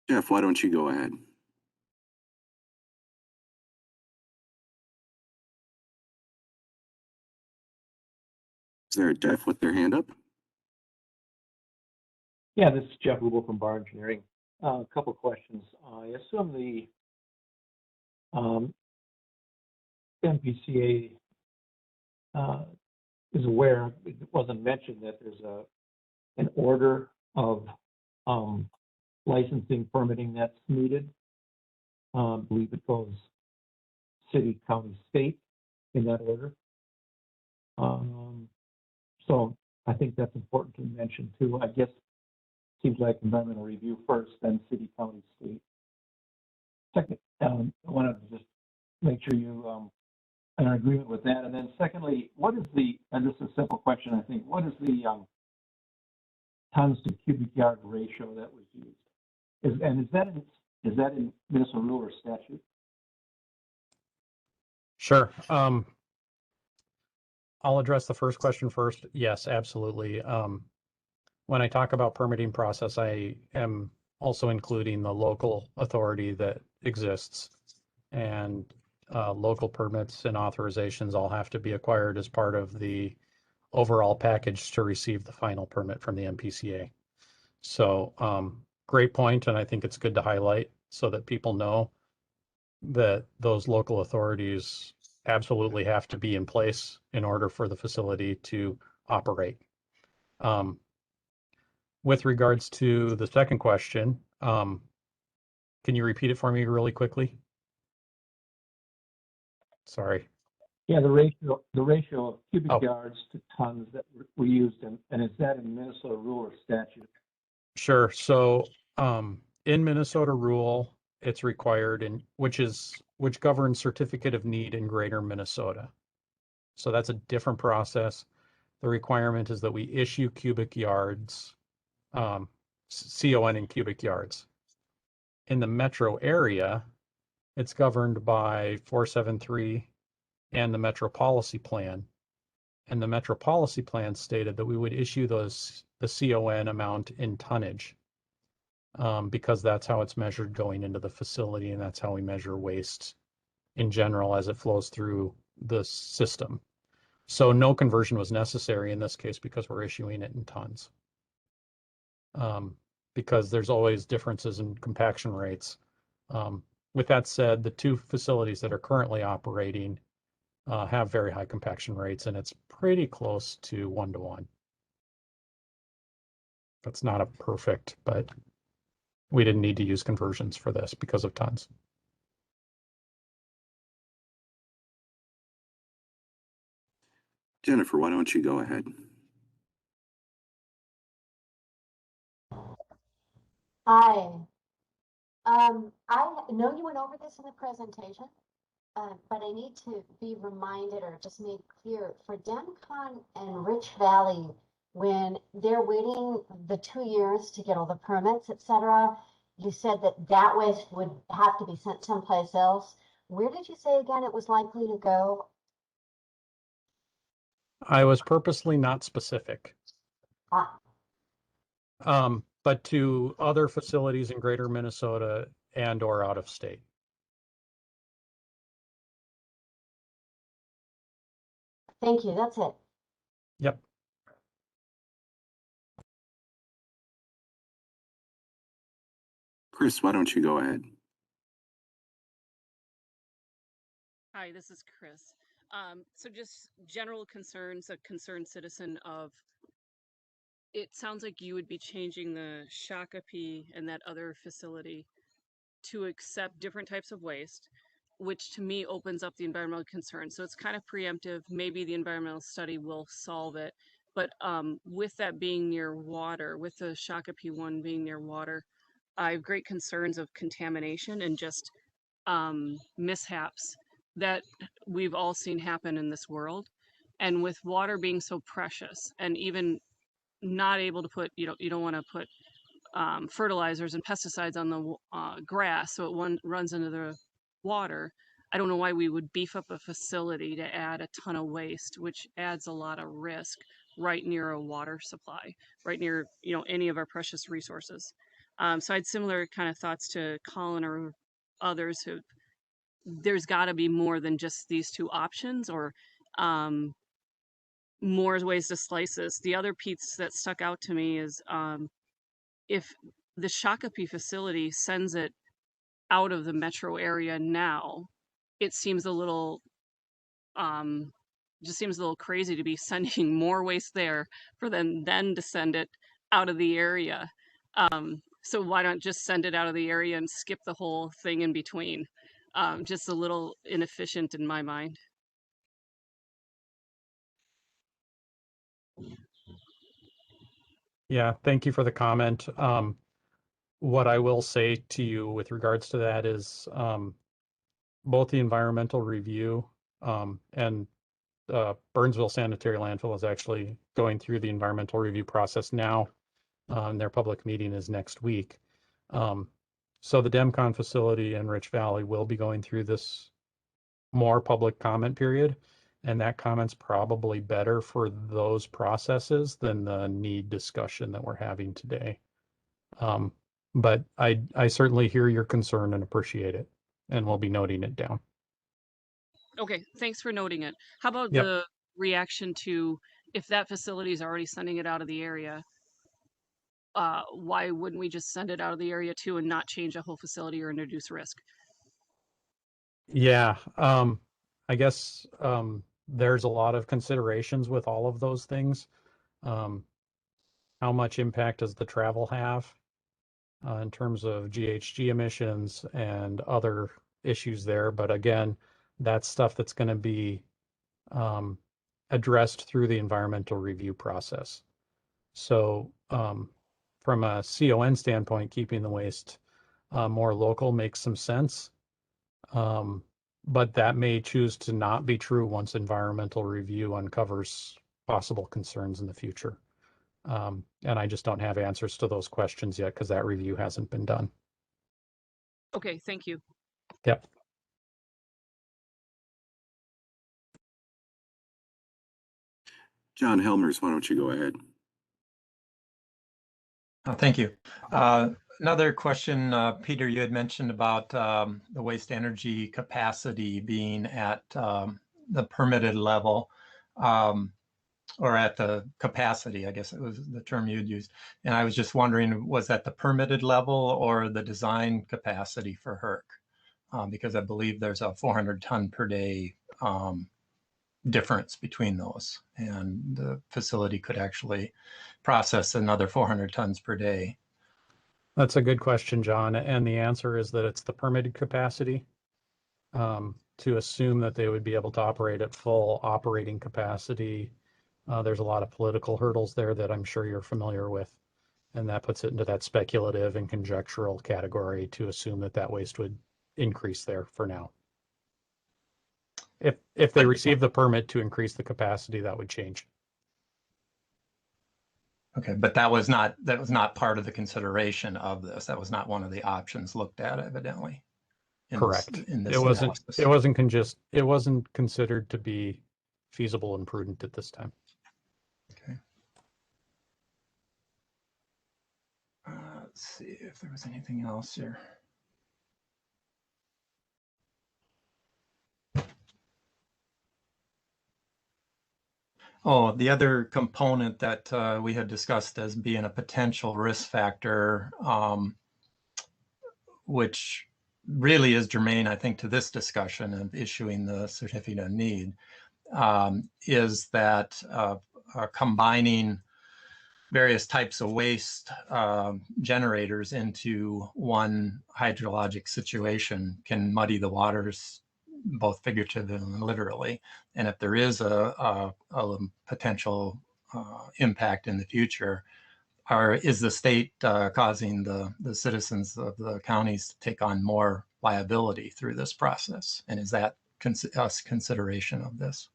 S3: Jeff, why don't you go ahead? Is there a Jeff with their hand up?
S8: Yeah, this is Jeff Rubel from Bar Engineering. A couple of questions. I assume the MPCA is aware, it wasn't mentioned that there's an order of licensing permitting that's needed. I believe it goes city, county, state in that order. So I think that's important to mention too. I guess seems like environmental review first, then city, county, state. Second, I want to just make sure you are in agreement with that. And then secondly, what is the, and this is a simple question, I think, what is the tons to cubic yard ratio that was used? Is that in Minnesota rule or statute?
S2: Sure. I'll address the first question first. Yes, absolutely. When I talk about permitting process, I am also including the local authority that exists, and local permits and authorizations all have to be acquired as part of the overall package to receive the final permit from the MPCA. So great point, and I think it's good to highlight so that people know that those local authorities absolutely have to be in place in order for the facility to operate. With regards to the second question, can you repeat it for me really quickly? Sorry.
S8: Yeah, the ratio of cubic yards to tons that were used, and is that in Minnesota rule or statute?
S2: Sure. So in Minnesota rule, it's required, in which governs certificate of need in greater Minnesota. So that's a different process. The requirement is that we issue cubic yards, CON in cubic yards. In the metro area, it's governed by 473 and the Metro Policy Plan. And the Metro Policy Plan stated that we would issue the CON amount in tonnage, because that's how it's measured going into the facility, and that's how we measure waste in general as it flows through the system. So no conversion was necessary in this case because we're issuing it in tons. Because there's always differences in compaction rates. With that said, the two facilities that are currently operating have very high compaction rates, and it's pretty close to 1-to-1. That's not a perfect, but we didn't need to use conversions for this because of tons.
S3: Jennifer, why don't you go ahead?
S9: Hi. I know you went over this in the presentation, but I need to be reminded or just made clear for Demcon and Rich Valley, when they're waiting the 2 years to get all the permits, etc., you said that waste would have to be sent someplace else. Where did you say again it was likely to go?
S2: I was purposely not specific. But to other facilities in greater Minnesota and or out of state.
S9: Thank you, that's it.
S2: Yep.
S3: Chris, why don't you go ahead?
S10: Hi, this is Chris. So just general concerns, a concerned citizen of, it sounds like you would be changing the Shakopee and that other facility to accept different types of waste, which to me opens up the environmental concern. So it's kind of preemptive. Maybe the environmental study will solve it. But with that being near water, with the Shakopee one being near water, I have great concerns of contamination and just mishaps that we've all seen happen in this world. And with water being so precious, and even not able to put, you don't want to put fertilizers and pesticides on the grass so it runs into the water. I don't know why we would beef up a facility to add a ton of waste, which adds a lot of risk right near a water supply, right near any of our precious resources. So I had similar kind of thoughts to Colin or others who, there's got to be more than just these two options, or more ways to slice this. The other piece that stuck out to me is if the Shakopee facility sends it out of the metro area now, it seems a little just seems a little crazy to be sending more waste there for them then to send it out of the area. So why not just send it out of the area and skip the whole thing in between? Just a little inefficient in my mind.
S2: Yeah, thank you for the comment. What I will say to you with regards to that is both the environmental review and Burnsville Sanitary Landfill is actually going through the environmental review process now. Their public meeting is next week. So the DEMCON facility in Rich Valley will be going through this more public comment period, and that comment's probably better for those processes than the need discussion that we're having today. But I certainly hear your concern and appreciate it, and we'll be noting it down.
S10: Okay, thanks for noting it. How about
S2: Yep.
S10: the reaction to if that facility is already sending it out of the area? Why wouldn't we just send it out of the area too and not change a whole facility or introduce risk?
S2: Yeah, I guess there's a lot of considerations with all of those things. How much impact does the travel have in terms of GHG emissions and other issues there? But again, that's stuff that's going to be addressed through the environmental review process. So from a CON standpoint, keeping the waste more local makes some sense. But that may choose to not be true once environmental review uncovers possible concerns in the future. And I just don't have answers to those questions yet because that review hasn't been done.
S10: Okay, thank you.
S2: Yep.
S3: John Helmers, why don't you go ahead?
S6: Thank you. Another question, Peter, you had mentioned about the waste energy capacity being at the permitted level, or at the capacity, I guess it was the term you'd used. And I was just wondering, was that the permitted level or the design capacity for HERC? Because I believe there's a 400 ton per day difference between those, and the facility could actually process another 400 tons per day.
S2: That's a good question, John. And the answer is that it's the permitted capacity. To assume that they would be able to operate at full operating capacity, there's a lot of political hurdles there that I'm sure you're familiar with. And that puts it into that speculative and conjectural category to assume that that waste would increase there for now. If they receive the permit to increase the capacity, that would change.
S6: Okay, but that was not part of the consideration of this. That was not one of the options looked at, evidently.
S2: Correct.
S6: It
S2: wasn't considered to be feasible and prudent at this time.
S6: Okay. Let's see if there was anything else here. Oh, the other component that we had discussed as being a potential risk factor, which really is germane, I think, to this discussion of issuing the certificate of need, is that combining various types of waste generators into one hydrologic situation can muddy the waters, both figuratively and literally. And if there is a potential impact in the future, is the state causing the citizens of the counties to take on more liability through this process? And is that consideration of this?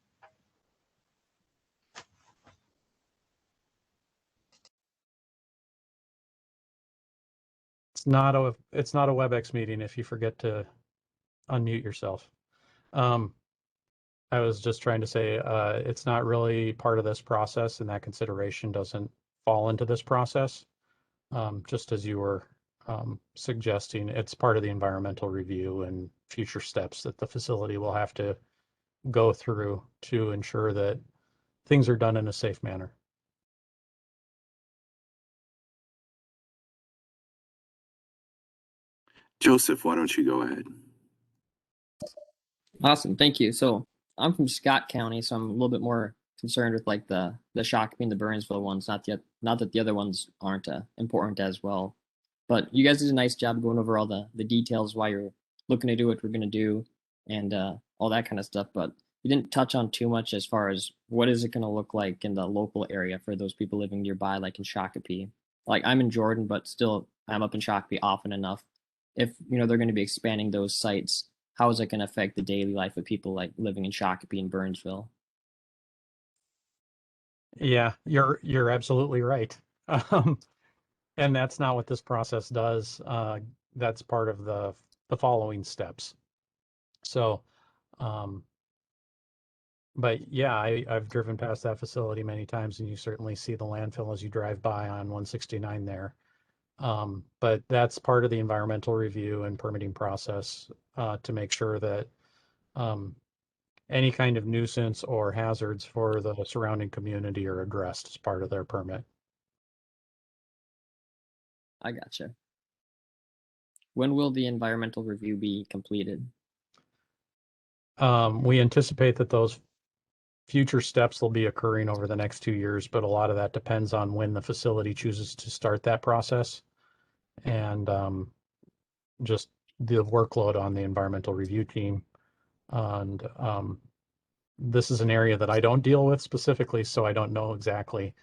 S2: It's not a WebEx meeting if you forget to unmute yourself. I was just trying to say it's not really part of this process, and that consideration doesn't fall into this process. Just as you were suggesting, it's part of the environmental review and future steps that the facility will have to go through to ensure that things are done in a safe manner.
S3: Joseph, why don't you go ahead?
S11: Awesome, thank you. So I'm from Scott County, so I'm a little bit more concerned with like the Shakopee, the Burnsville ones. Not that the other ones aren't important as well, but you guys did a nice job going over all the details why you're looking to do what we're going to do and all that kind of stuff. But you didn't touch on too much as far as what is it going to look like in the local area for those people living nearby, like in Shakopee. Like I'm in Jordan, but still I'm up in Shakopee often enough. If they're going to be expanding those sites, how is it going to affect the daily life of people like living in Shakopee and Burnsville?
S2: Yeah, you're absolutely right. Um, and that's not what this process does. That's part of the following steps. So, but yeah, I've driven past that facility many times, and you certainly see the landfill as you drive by on 169 there. But that's part of the environmental review and permitting process to make sure that any kind of nuisance or hazards for the surrounding community are addressed as part of their permit.
S11: I gotcha. When will the environmental review be completed?
S2: We anticipate that those future steps will be occurring over the next 2 years, but a lot of that depends on when the facility chooses to start that process and just the workload on the environmental review team. And this is an area that I don't deal with specifically, so I don't know exactly,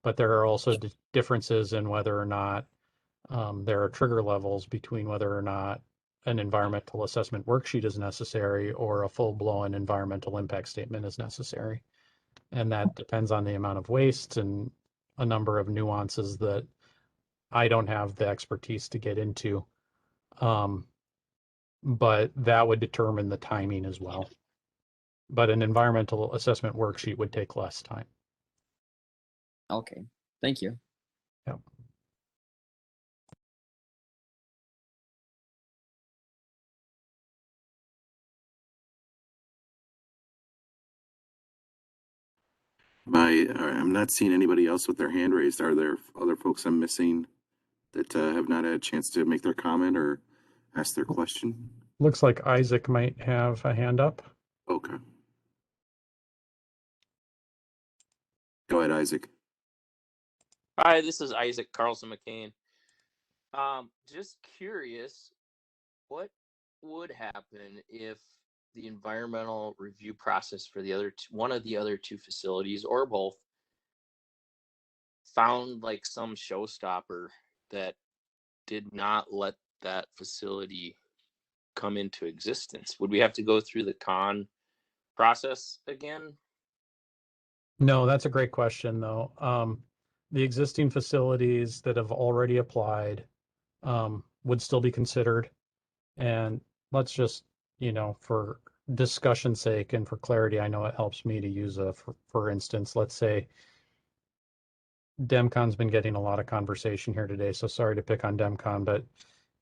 S2: but there are also differences in whether or not there are trigger levels between whether or not an environmental assessment worksheet is necessary or a full-blown environmental impact statement is necessary. And that depends on the amount of waste and a number of nuances that I don't have the expertise to get into. But that would determine the timing as well. But an environmental assessment worksheet would take less time.
S11: Okay, thank you.
S2: Yep.
S3: I'm not seeing anybody else with their hand raised. Are there other folks I'm missing that have not had a chance to make their comment or ask their question?
S2: Looks like Isaac might have a hand up.
S3: Okay. Go ahead, Isaac.
S12: Hi, this is Isaac Carlson McCain. Just curious, what would happen if the environmental review process for one of the other two facilities or both found like some showstopper that did not let that facility come into existence? Would we have to go through the con process again?
S2: No, that's a great question, though. The existing facilities that have already applied would still be considered. And let's just, for discussion's sake and for clarity, I know it helps me to use for instance, let's say DEMCON's been getting a lot of conversation here today, so sorry to pick on DEMCON, but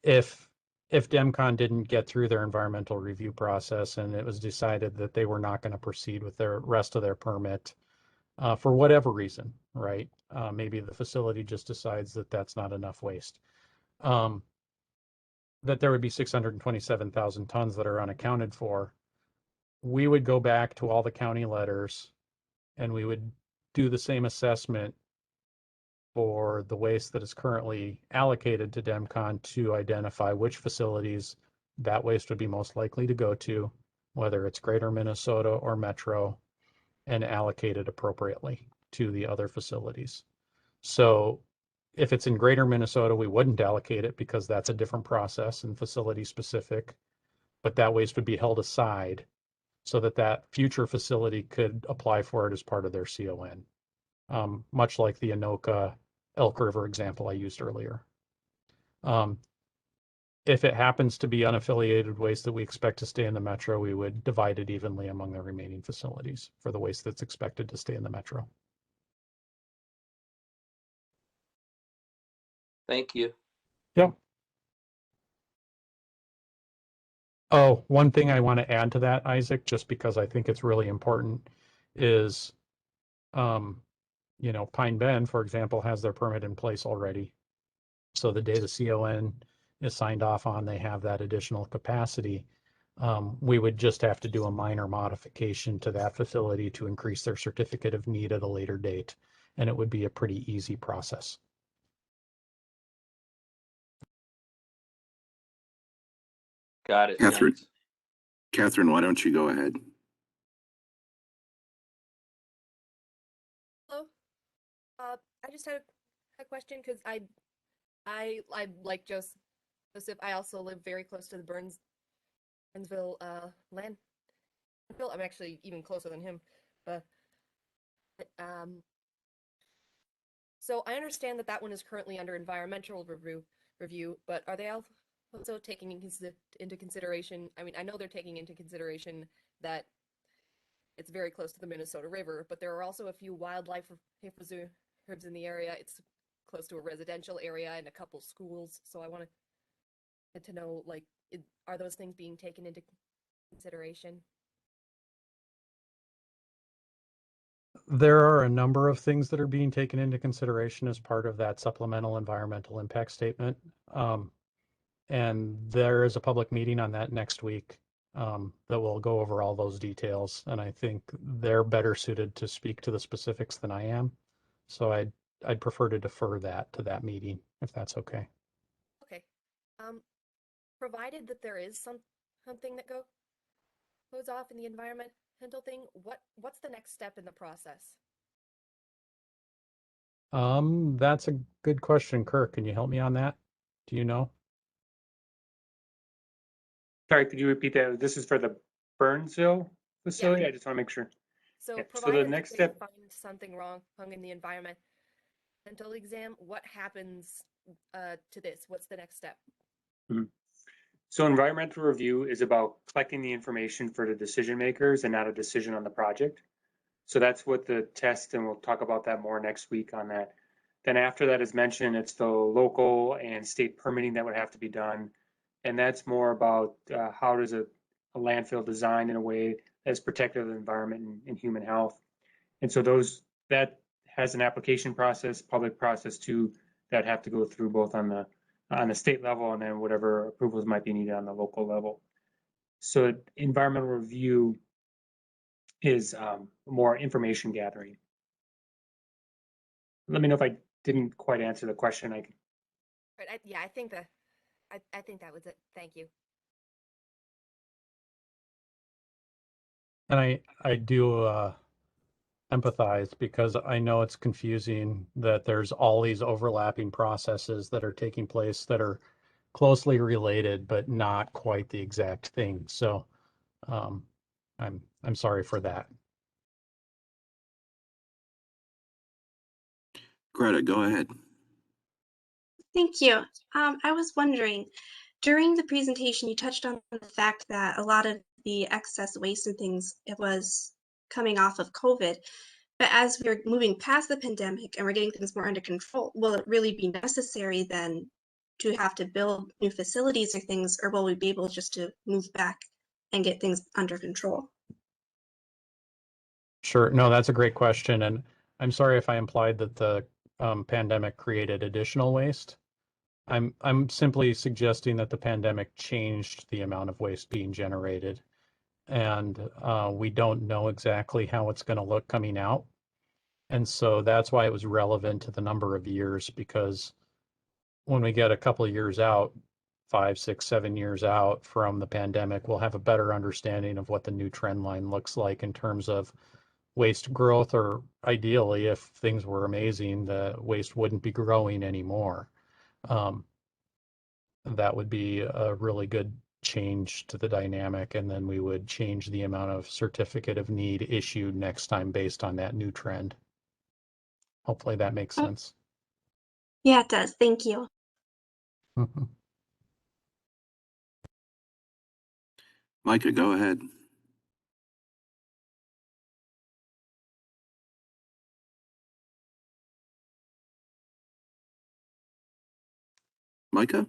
S2: if DEMCON didn't get through their environmental review process and it was decided that they were not going to proceed with their rest of their permit for whatever reason, right? Maybe the facility just decides that that's not enough waste. That there would be 627,000 tons that are unaccounted for. We would go back to all the county letters and we would do the same assessment for the waste that is currently allocated to DEMCON to identify which facilities that waste would be most likely to go to, whether it's Greater Minnesota or Metro, and allocate it appropriately to the other facilities. So if it's in Greater Minnesota, we wouldn't allocate it because that's a different process and facility specific, but that waste would be held aside so that that future facility could apply for it as part of their CON. Much like the Anoka Elk River example I used earlier. If it happens to be unaffiliated waste that we expect to stay in the metro, we would divide it evenly among the remaining facilities for the waste that's expected to stay in the metro.
S12: Thank you.
S2: Yep. Oh, one thing I want to add to that, Isaac, just because I think it's really important, is, Pine Bend, for example, has their permit in place already. So the day the CON is signed off on, they have that additional capacity. We would just have to do a minor modification to that facility to increase their certificate of need at a later date, and it would be a pretty easy process.
S12: Got it.
S3: Catherine,
S12: Thanks.
S3: Catherine, why don't you go ahead?
S13: Hello. I just had a question because I like Joseph. I also live very close to the Burnsville landfill. I'm actually even closer than him, but so I understand that that one is currently under environmental review. But are they also taking into consideration? I mean, I know they're taking into consideration that it's very close to the Minnesota River, but there are also a few wildlife reserves in the area. It's close to a residential area and a couple schools. So I wanted to know, like, are those things being taken into consideration?
S2: There are a number of things that are being taken into consideration as part of that supplemental environmental impact statement. And there is a public meeting on that next week that will go over all those details. And I think they're better suited to speak to the specifics than I am. So I'd prefer to defer that to that meeting, if that's okay.
S13: Okay. Provided that there is something that goes off in the environmental thing, what's the next step in the process?
S2: That's a good question, Kirk. Can you help me on that? Do you know?
S1: Sorry, could you repeat that? This is for the Burnsville facility? I just want to make sure.
S13: So
S1: Yeah, so
S13: provided
S1: the next
S13: that
S1: step,
S13: they find something wrong in the environmental exam, what happens to this? What's the next step?
S1: so environmental review is about collecting the information for the decision makers and not a decision on the project. So that's what the test, and we'll talk about that more next week on that. Then after that, as mentioned, it's the local and state permitting that would have to be done. And that's more about how does a landfill designed in a way that's protective of the environment and human health. And so that has an application process, public process too, that have to go through both on the state level and then whatever approvals might be needed on the local level. So environmental review is more information gathering. Let me know if I didn't quite answer the question.
S13: Right. I think that was it. Thank you.
S2: And I do empathize because I know it's confusing that there's all these overlapping processes that are taking place that are closely related, but not quite the exact thing. So I'm sorry for that.
S3: Greta, go ahead.
S14: Thank you. I was wondering, during the presentation, you touched on the fact that a lot of the excess waste and things, it was coming off of COVID. But as we're moving past the pandemic and we're getting things more under control, will it really be necessary then to have to build new facilities or things, or will we be able just to move back and get things under control?
S2: Sure. No, that's a great question. And I'm sorry if I implied that the pandemic created additional waste. I'm simply suggesting that the pandemic changed the amount of waste being generated. And we don't know exactly how it's going to look coming out. And so that's why it was relevant to the number of years, because when we get a couple of years out, 5, 6, 7 years out from the pandemic, we'll have a better understanding of what the new trend line looks like in terms of waste growth, or ideally, if things were amazing, the waste wouldn't be growing anymore. That would be a really good change to the dynamic, and then we would change the amount of certificate of need issued next time based on that new trend. Hopefully that makes sense.
S14: Yeah, it does. Thank you.
S3: Micah, go ahead. Micah?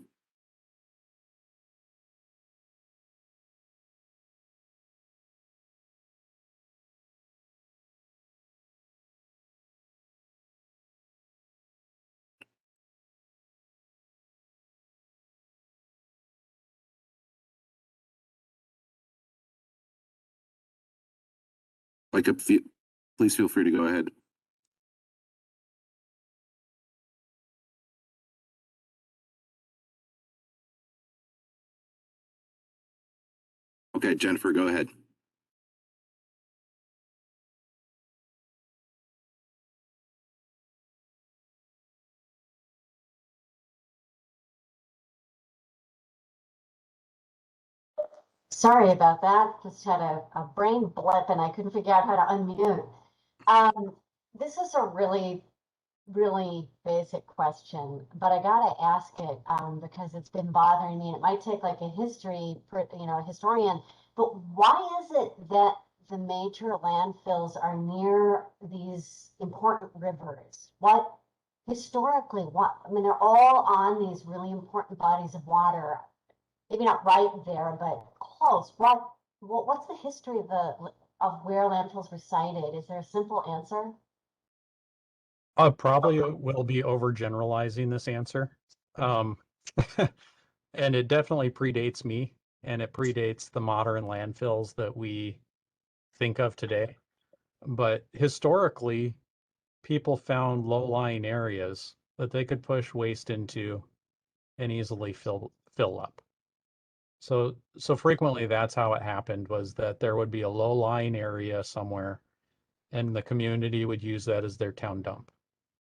S3: Micah, please feel free to go ahead. Okay, Jennifer, go ahead.
S9: Sorry about that. Just had a brain blip and I couldn't figure out how to unmute. This is a really basic question, but I gotta ask it because it's been bothering me. And it might take like a historian, but why is it that the major landfills are near these important rivers? Historically, I mean, they're all on these really important bodies of water. Maybe not right there, but close. What's the history of where landfills were sited? Is there a simple answer?
S2: Probably will be overgeneralizing this answer. And it definitely predates me, and it predates the modern landfills that we think of today. But historically, people found low-lying areas that they could push waste into and easily fill up. So frequently that's how it happened, was that there would be a low-lying area somewhere and the community would use that as their town dump.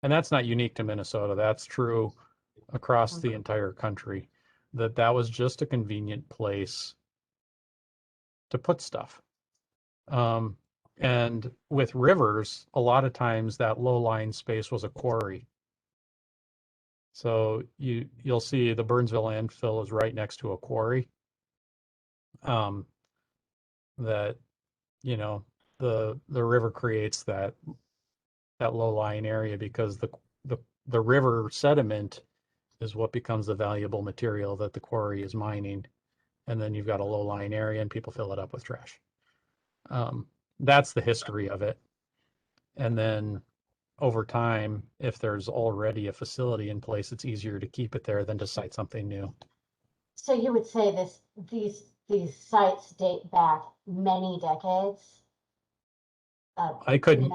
S2: And that's not unique to Minnesota. That's true across the entire country, that was just a convenient place to put stuff. And with rivers, a lot of times that low-lying space was a quarry. So you'll see the Burnsville landfill is right next to a quarry. That, you know, the river creates that low-lying area because the river sediment is what becomes the valuable material that the quarry is mining. And then you've got a low-lying area and people fill it up with trash. That's the history of it. And then over time, if there's already a facility in place, it's easier to keep it there than to site something new.
S9: So you would say these sites date back many decades?
S2: I couldn't.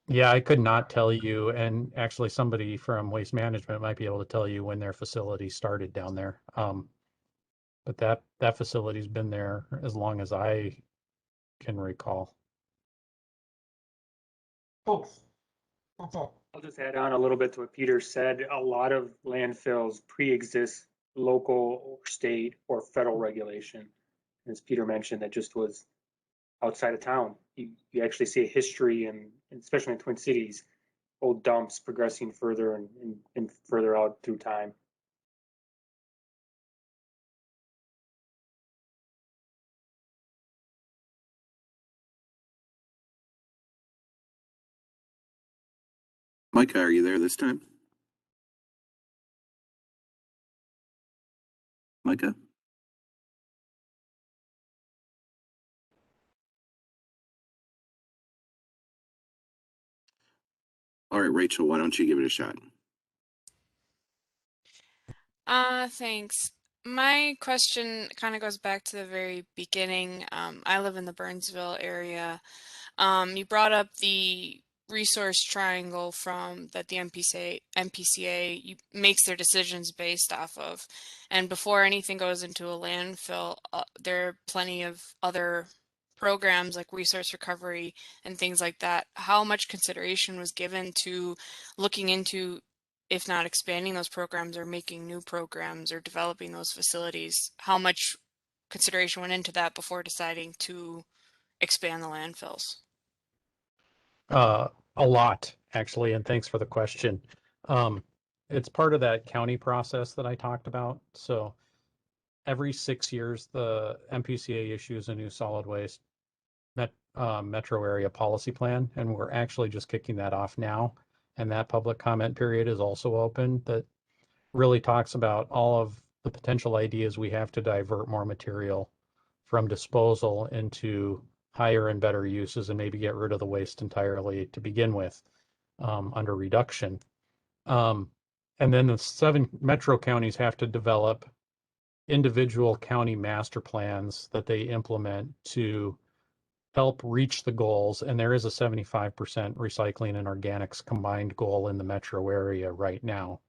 S2: Yeah, I could not tell you, and actually somebody from Waste Management might be able to tell you when their facility started down there. But that facility's been there as long as I can recall.
S9: Thanks. That's it.
S1: I'll just add on a little bit to what Peter said. A lot of landfills pre-exist local or state or federal regulation. As Peter mentioned, that just was outside of town. You actually see a history, and especially in Twin Cities, old dumps progressing further and further out through time.
S3: Micah, are you there this time? Micah? All right, Rachel, why don't you give it a shot?
S15: Thanks. My question kind of goes back to the very beginning. I live in the Burnsville area. You brought up the resource triangle that the MPCA makes their decisions based off of. And before anything goes into a landfill, there are plenty of other programs like resource recovery and things like that. How much consideration was given to looking into, if not expanding those programs or making new programs or developing those facilities? How much consideration went into that before deciding to expand the landfills?
S2: A lot, actually, and thanks for the question. It's part of that county process that I talked about. So every 6 years, the MPCA issues a new solid waste metro area policy plan, and we're actually just kicking that off now. And that public comment period is also open, that really talks about all of the potential ideas we have to divert more material from disposal into higher and better uses, and maybe get rid of the waste entirely to begin with, under reduction. And then the 7 metro counties have to develop individual county master plans that they implement to help reach the goals. And there is a 75% recycling and organics combined goal in the metro area right now,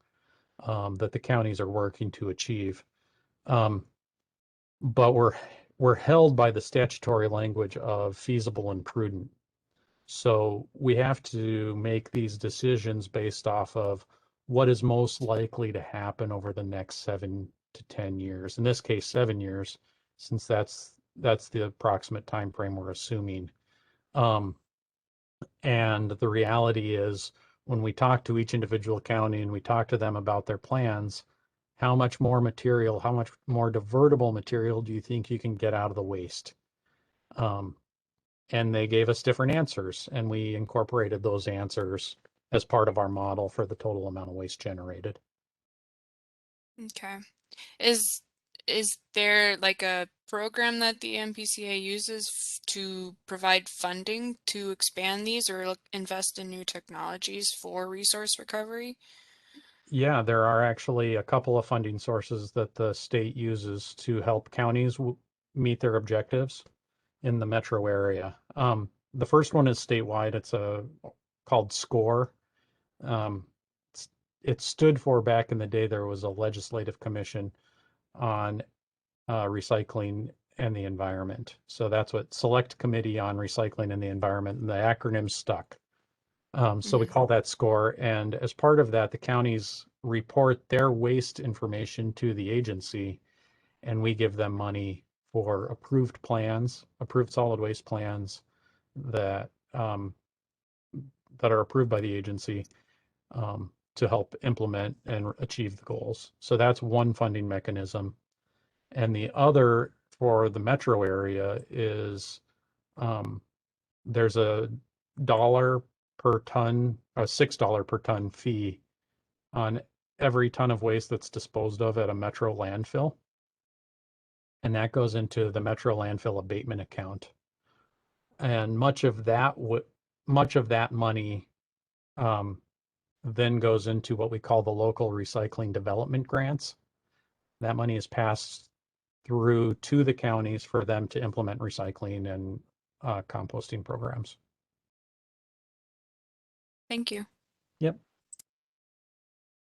S2: that the counties are working to achieve. But we're held by the statutory language of feasible and prudent. So we have to make these decisions based off of what is most likely to happen over the next 7 to 10 years. In this case, 7 years, since that's the approximate time frame we're assuming. And the reality is, when we talk to each individual county and we talk to them about their plans, how much more material, how much more divertible material do you think you can get out of the waste? And they gave us different answers, and we incorporated those answers as part of our model for the total amount of waste generated.
S15: Okay. Is there like a program that the MPCA uses to provide funding to expand these or invest in new technologies for resource recovery?
S2: Yeah, there are actually a couple of funding sources that the state uses to help counties meet their objectives in the metro area. The first one is statewide. It's called SCORE. It stood for, back in the day, there was a legislative commission on recycling and the environment. So that's what Select Committee on Recycling and the Environment, and the acronym stuck. So we call that SCORE. And as part of that, the counties report their waste information to the agency, and we give them money for approved plans, approved solid waste plans that that are approved by the agency to help implement and achieve the goals. So that's one funding mechanism. And the other for the metro area is there's a $1 per ton, a $6 per ton fee on every ton of waste that's disposed of at a metro landfill. And that goes into the metro landfill abatement account. And much of that money then goes into what we call the local recycling development grants. That money is passed through to the counties for them to implement recycling and composting programs.
S15: Thank you.
S2: Yep.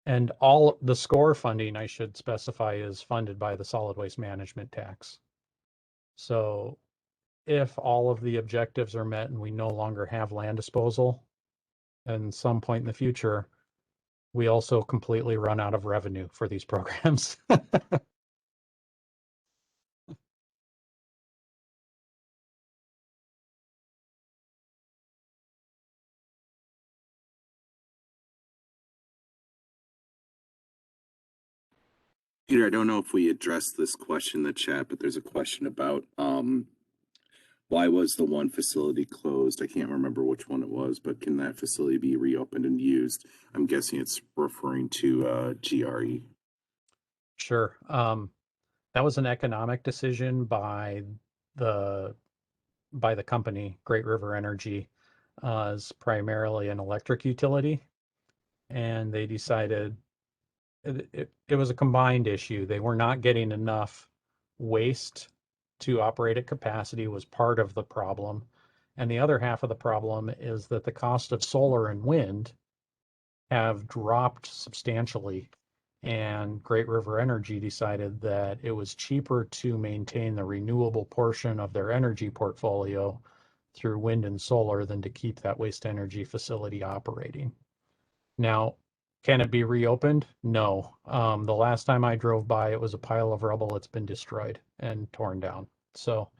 S2: And all the SCORE funding, I should specify, is funded by the solid waste management tax. So if all of the objectives are met and we no longer have land disposal, at some point in the future, we also completely run out of revenue for these programs.
S3: Peter, I don't know if we addressed this question in the chat, but there's a question about why was the one facility closed? I can't remember which one it was, but can that facility be reopened and used? I'm guessing it's referring to GRE.
S2: Sure. That was an economic decision by the company, Great River Energy, is primarily an electric utility, and they decided it was a combined issue. They were not getting enough waste to operate at capacity, was part of the problem. And the other half of the problem is that the cost of solar and wind have dropped substantially. And Great River Energy decided that it was cheaper to maintain the renewable portion of their energy portfolio through wind and solar than to keep that waste energy facility operating. Now, can it be reopened? No. The last time I drove by, it was a pile of rubble. It's been destroyed and torn down. So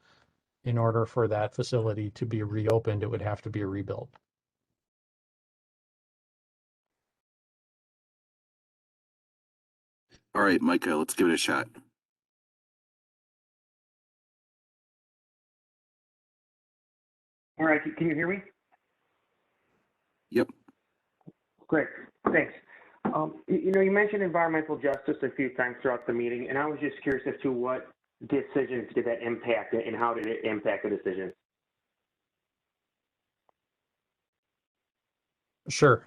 S2: in order for that facility to be reopened, it would have to be rebuilt.
S3: All right, Micah, let's give it a shot.
S16: All right, can you hear me?
S3: Yep.
S16: Great, thanks. You mentioned environmental justice a few times throughout the meeting, and I was just curious as to what decisions did that impact and how did it impact the decisions?
S2: Sure.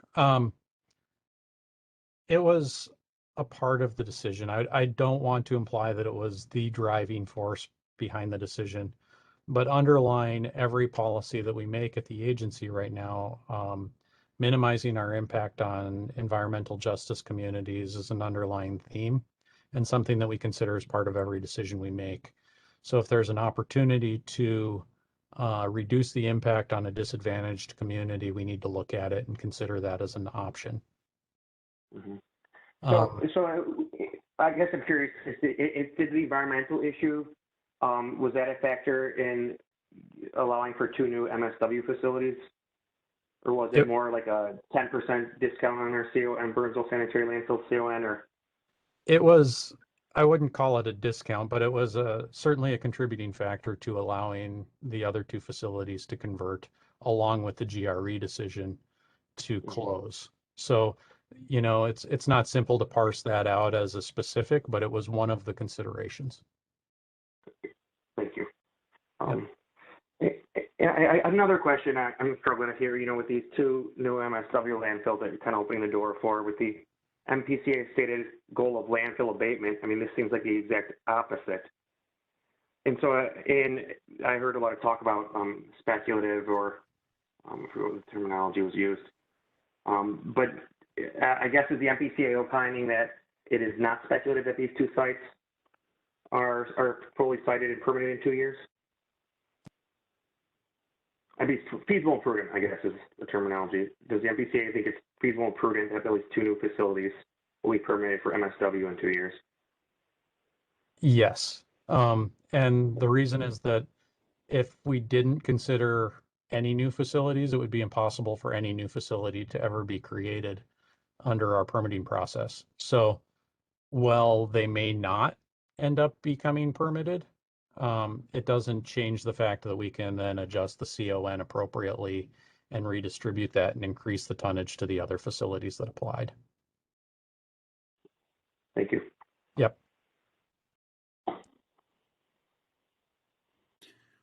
S2: It was a part of the decision. I don't want to imply that it was the driving force behind the decision, but underlying every policy that we make at the agency right now, minimizing our impact on environmental justice communities is an underlying theme and something that we consider as part of every decision we make. So if there's an opportunity to reduce the impact on a disadvantaged community, we need to look at it and consider that as an option.
S16: Mm-hmm. So I guess I'm curious, did the environmental issue, was that a factor in allowing for 2 new MSW facilities? Or was it more like a 10% discount on our CON, Burnsville Sanitary Landfill CON, or?
S2: It was, I wouldn't call it a discount, but it was certainly a contributing factor to allowing the other 2 facilities to convert, along with the GRE decision to close. So, you know, it's not simple to parse that out as a specific, but it was one of the considerations.
S16: Thank you. I another question I'm struggling with here, you know, with these 2 new MSW landfills that you're kind of opening the door for with the MPCA stated goal of landfill abatement. I mean, this seems like the exact opposite. And so, I heard a lot of talk about speculative, or I forget what the terminology was used. But I guess is the MPCA opining that it is not speculative that these 2 sites are fully sited and permitted in 2 years? I mean, feasible and prudent, I guess, is the terminology. Does the MPCA think it's feasible and prudent to have at least 2 new facilities fully permitted for MSW in 2 years?
S2: Yes. And the reason is that if we didn't consider any new facilities, it would be impossible for any new facility to ever be created under our permitting process. So while they may not end up becoming permitted, it doesn't change the fact that we can then adjust the CON appropriately and redistribute that and increase the tonnage to the other facilities that applied.
S16: Thank you.
S2: Yep.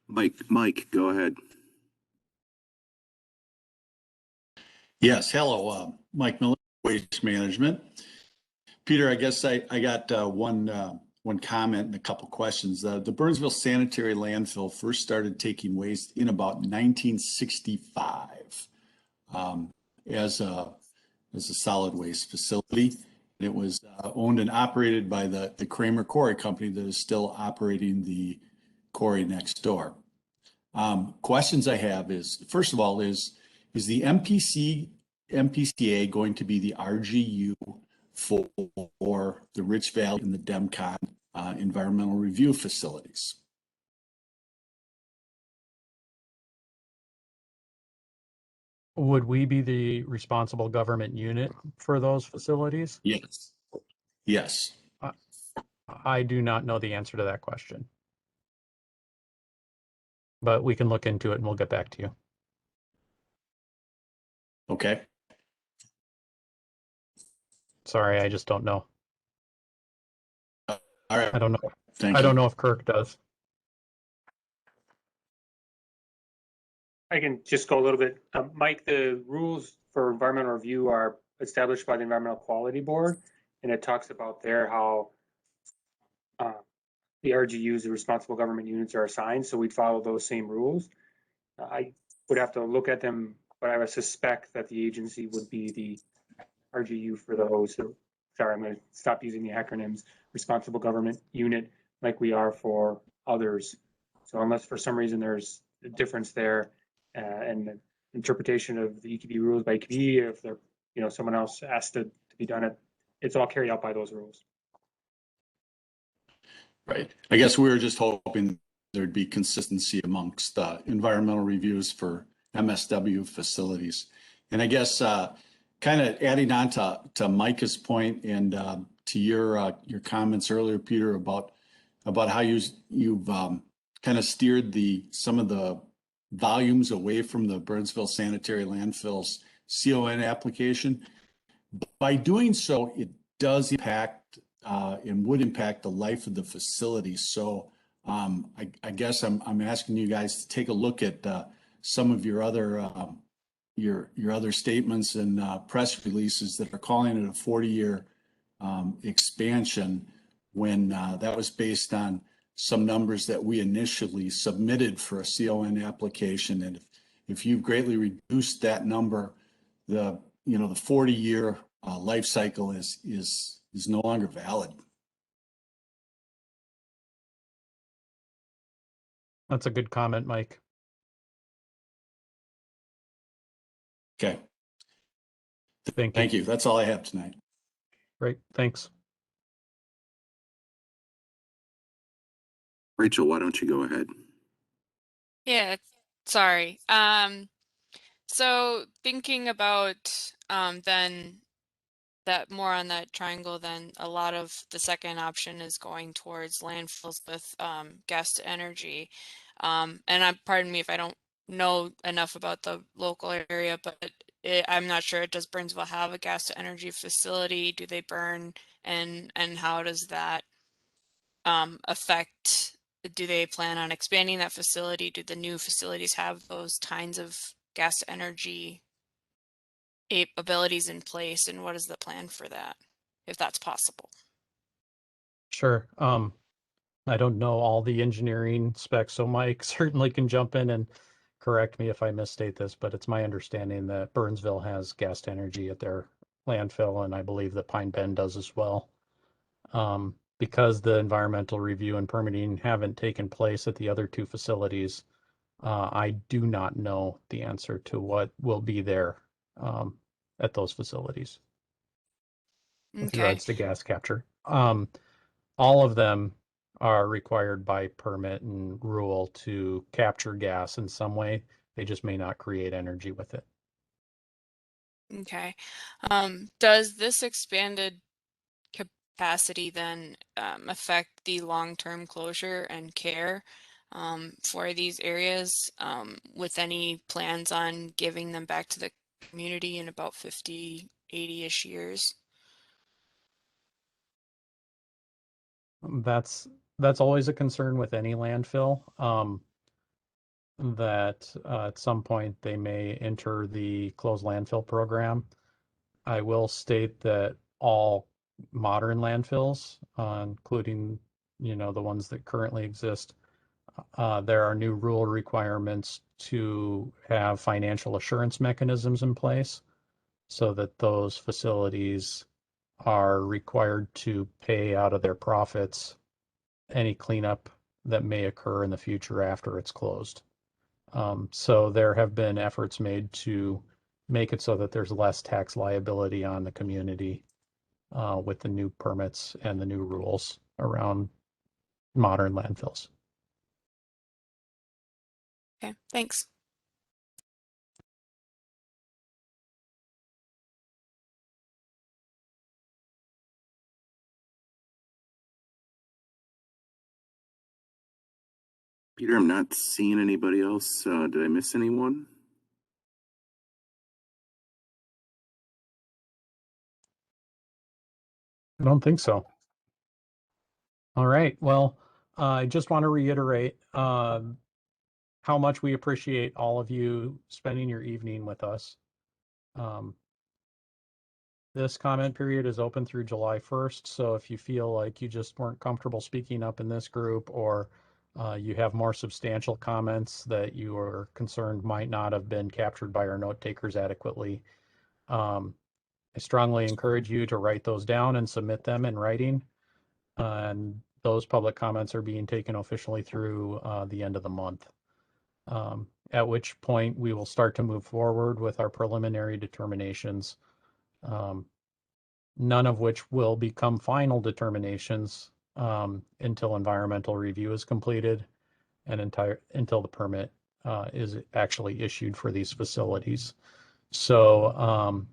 S3: Mike, go ahead.
S17: Yes, hello, Mike Miller, Waste Management. Peter, I guess I got one comment and a couple questions. The Burnsville Sanitary Landfill first started taking waste in about 1965 as a solid waste facility. It was owned and operated by the Kramer Quarry Company that is still operating the quarry next door. Questions I have is, first of all, is the MPCA going to be the RGU for the Rich Valley and the DEMCON environmental review facilities?
S2: Would we be the responsible government unit for those facilities?
S17: Yes. Yes.
S2: I do not know the answer to that question, but we can look into it and we'll get back to you.
S17: Okay.
S2: Sorry, I just don't know.
S17: All right.
S2: I don't know.
S17: Thank
S2: I
S17: you.
S2: don't know if Kirk does.
S1: I can just go a little bit. Mike, the rules for environmental review are established by the Environmental Quality Board, and it talks about there how the RGUs, the responsible government units, are assigned, so we'd follow those same rules. I would have to look at them, but I would suspect that the agency would be the RGU for those. So, sorry, I'm going to stop using the acronyms. Responsible government unit, like we are for others. So unless for some reason there's a difference there, and the interpretation of the EQB rules by EQB, if they're, you know, someone else asked to be done, it's all carried out by those rules.
S17: Right. I guess we were just hoping there'd be consistency amongst environmental reviews for MSW facilities. And I guess kind of adding on to Micah's point and to your comments earlier, Peter, about how you've kind of steered some of the volumes away from the Burnsville Sanitary Landfill's CON application. By doing so, it does impact and would impact the life of the facility. So I guess I'm asking you guys to take a look at some of your other statements and press releases that are calling it a 40-year expansion, when that was based on some numbers that we initially submitted for a CON application. And if you've greatly reduced that number, the 40-year life cycle is no longer valid.
S2: That's a good comment, Mike.
S17: Okay.
S2: Thank you.
S17: Thank you. That's all I have tonight.
S2: Great, thanks.
S3: Rachel, why don't you go ahead?
S15: Yeah, sorry. So thinking about then that more on that triangle, then a lot of the second option is going towards landfills with gas to energy. And pardon me if I don't know enough about the local area, but I'm not sure. Does Burnsville have a gas to energy facility? Do they burn? And how does that affect? Do they plan on expanding that facility? Do the new facilities have those kinds of gas to energy abilities in place? And what is the plan for that, if that's possible?
S2: Sure. I don't know all the engineering specs, so Mike certainly can jump in and correct me if I misstate this, but it's my understanding that Burnsville has gas to energy at their landfill, and I believe that Pine Bend does as well. Because the environmental review and permitting haven't taken place at the other two facilities, I do not know the answer to what will be there at those facilities with
S15: Okay.
S2: regards to gas capture. All of them are required by permit and rule to capture gas in some way. They just may not create energy with it.
S15: Okay. Does this expanded capacity then affect the long-term closure and care for these areas, with any plans on giving them back to the community in about 50, 80-ish years?
S2: That's always a concern with any landfill, that at some point they may enter the closed landfill program. I will state that all modern landfills, including, the ones that currently exist, there are new rule requirements to have financial assurance mechanisms in place so that those facilities are required to pay out of their profits any cleanup that may occur in the future after it's closed. So there have been efforts made to make it so that there's less tax liability on the community with the new permits and the new rules around modern landfills.
S15: Okay, thanks.
S3: Peter, I'm not seeing anybody else. Did I miss anyone?
S2: I don't think so. All right. Well, I just want to reiterate how much we appreciate all of you spending your evening with us. This comment period is open through July 1st. So if you feel like you just weren't comfortable speaking up in this group, or you have more substantial comments that you are concerned might not have been captured by our note takers adequately, I strongly encourage you to write those down and submit them in writing. And those public comments are being taken officially through the end of the month. At which point we will start to move forward with our preliminary determinations, none of which will become final determinations until environmental review is completed and until the permit is actually issued for these facilities. So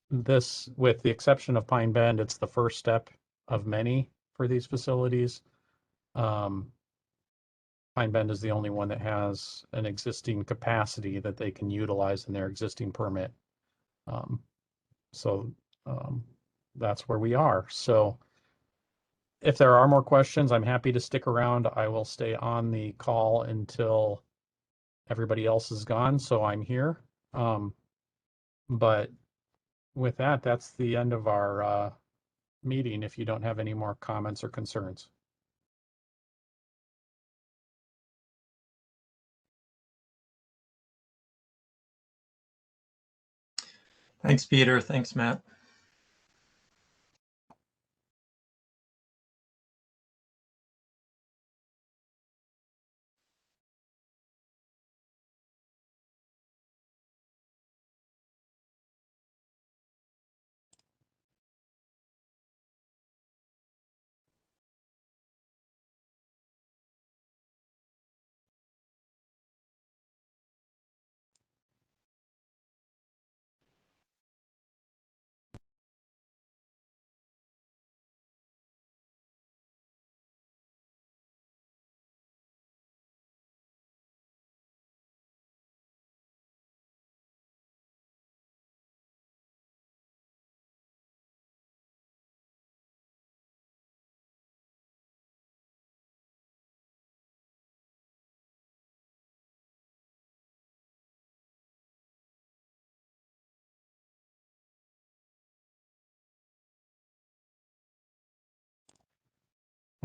S2: this, with the exception of Pine Bend, it's the first step of many for these facilities. Pine Bend is the only one that has an existing capacity that they can utilize in their existing permit. So that's where we are. So if there are more questions, I'm happy to stick around. I will stay on the call until everybody else is gone. So I'm here. But with that, that's the end of our meeting if you don't have any more comments or concerns.
S6: Thanks, Peter. Thanks, Matt.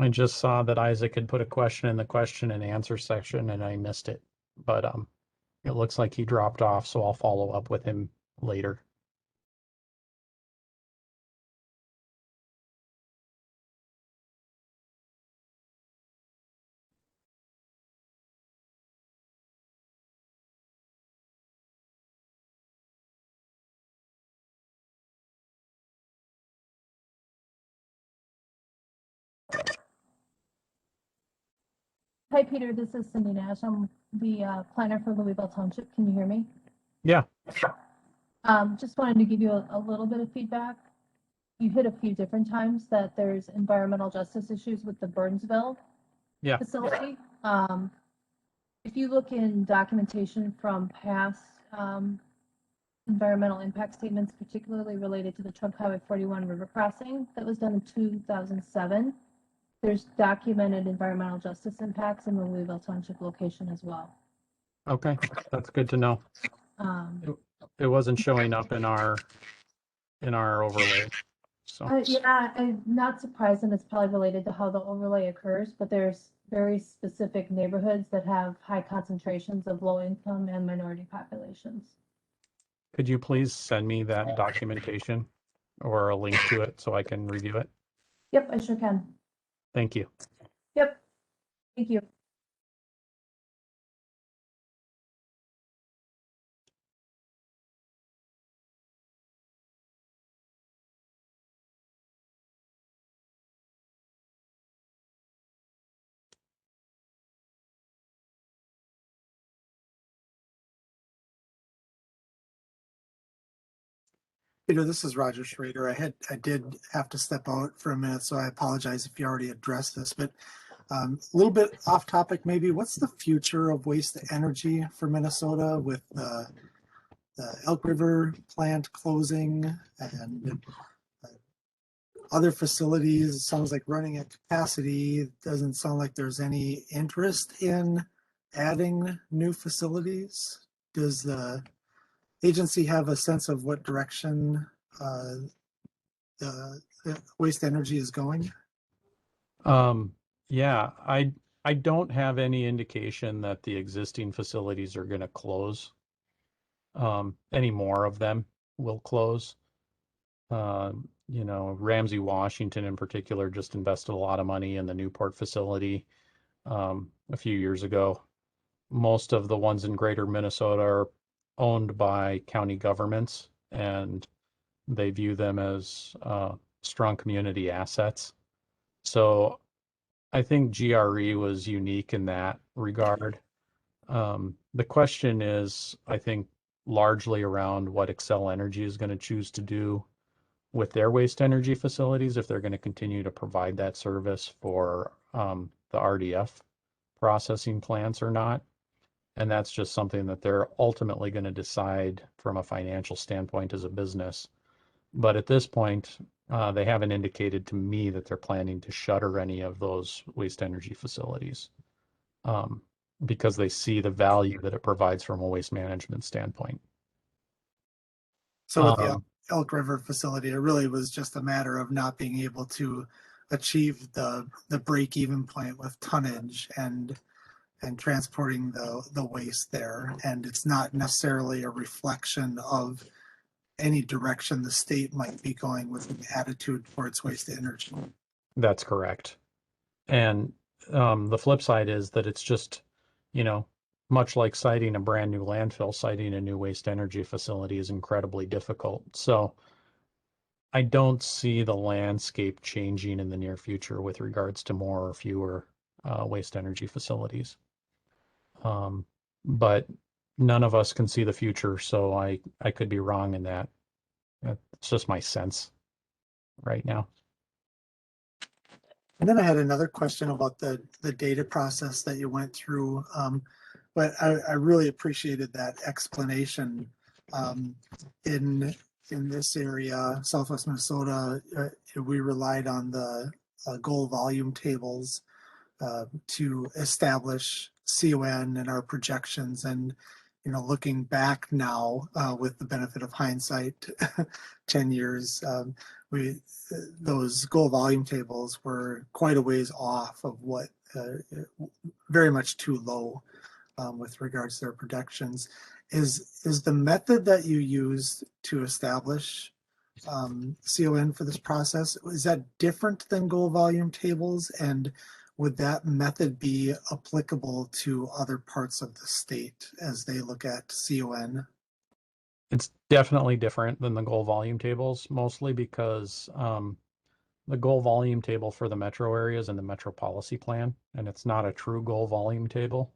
S2: I just saw that Isaac had put a question in the question and answer section and I missed it. But it looks like he dropped off, so I'll follow up with him later.
S18: Hi, Peter. This is Cindy Nash. I'm the planner for Louisville Township. Can you hear me?
S2: Yeah.
S18: Just wanted to give you a little bit of feedback. You hit a few different times that there's environmental justice issues with the Burnsville
S2: Yeah.
S18: facility. If you look in documentation from past environmental impact statements, particularly related to the Trunk Highway 41 river crossing that was done in 2007, there's documented environmental justice impacts in the Louisville Township location as well.
S2: Okay, that's good to know.
S18: Um,
S2: It wasn't showing up in our overlay. So
S18: yeah, I'm not surprised, and it's probably related to how the overlay occurs, but there's very specific neighborhoods that have high concentrations of low income and minority populations.
S2: could you please send me that documentation or a link to it so I can review it?
S18: Yep, I sure can.
S2: Thank you.
S18: Yep, thank you.
S5: Peter, this is Roger Schrader. I did have to step out for a minute, so I apologize if you already addressed this, but a little bit off topic maybe. What's the future of waste to energy for Minnesota with the Elk River plant closing and other facilities? It sounds like running at capacity. It doesn't sound like there's any interest in adding new facilities. Does the agency have a sense of what direction the waste energy is going?
S2: Yeah, I don't have any indication that the existing facilities are going to close. Any more of them will close. You know, Ramsey, Washington in particular just invested a lot of money in the Newport facility a few years ago. Most of the ones in greater Minnesota are owned by county governments, and they view them as strong community assets. So I think GRE was unique in that regard. The question is, I think, largely around what Xcel Energy is going to choose to do with their waste energy facilities, if they're going to continue to provide that service for the RDF processing plants or not. And that's just something that they're ultimately going to decide from a financial standpoint as a business. But at this point, they haven't indicated to me that they're planning to shutter any of those waste energy facilities because they see the value that it provides from a waste management standpoint.
S5: So with the Elk River facility, it really was just a matter of not being able to achieve the break-even point with tonnage and transporting the waste there. And it's not necessarily a reflection of any direction the state might be going with an attitude towards waste energy.
S2: That's correct. And the flip side is that it's just, you know, much like siting a brand new landfill, siting a new waste energy facility is incredibly difficult. So I don't see the landscape changing in the near future with regards to more or fewer waste energy facilities. But none of us can see the future, so I could be wrong in that. It's just my sense right now.
S5: And then I had another question about the data process that you went through. But I really appreciated that explanation. In this area, Southwest Minnesota, we relied on the goal volume tables to establish CON and our projections. And looking back now with the benefit of hindsight, 10 years, those goal volume tables were quite a ways off of what very much too low with regards to their projections. Is the method that you used to establish CON for this process, is that different than goal volume tables? And would that method be applicable to other parts of the state as they look at CON?
S2: It's definitely different than the goal volume tables, mostly because the goal volume table for the metro area is in the metro policy plan, and it's not a true goal volume table.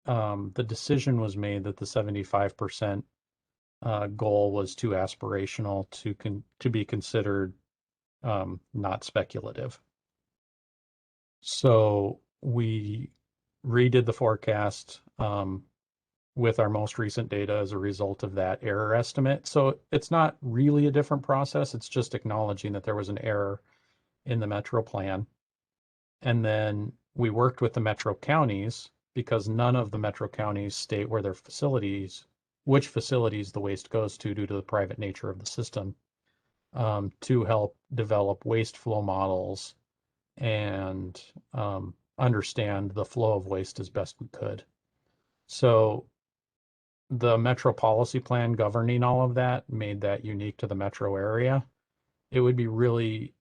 S2: The decision was made that the 75% goal was too aspirational to be considered not speculative. So we redid the forecast with our most recent data as a result of that error estimate. So it's not really a different process. It's just acknowledging that there was an error in the metro plan. And then we worked with the metro counties, because none of the metro counties state where their facilities, which facilities the waste goes to due to the private nature of the system, to help develop waste flow models and understand the flow of waste as best we could. So the metro policy plan governing all of that made that unique to the metro area. It would be really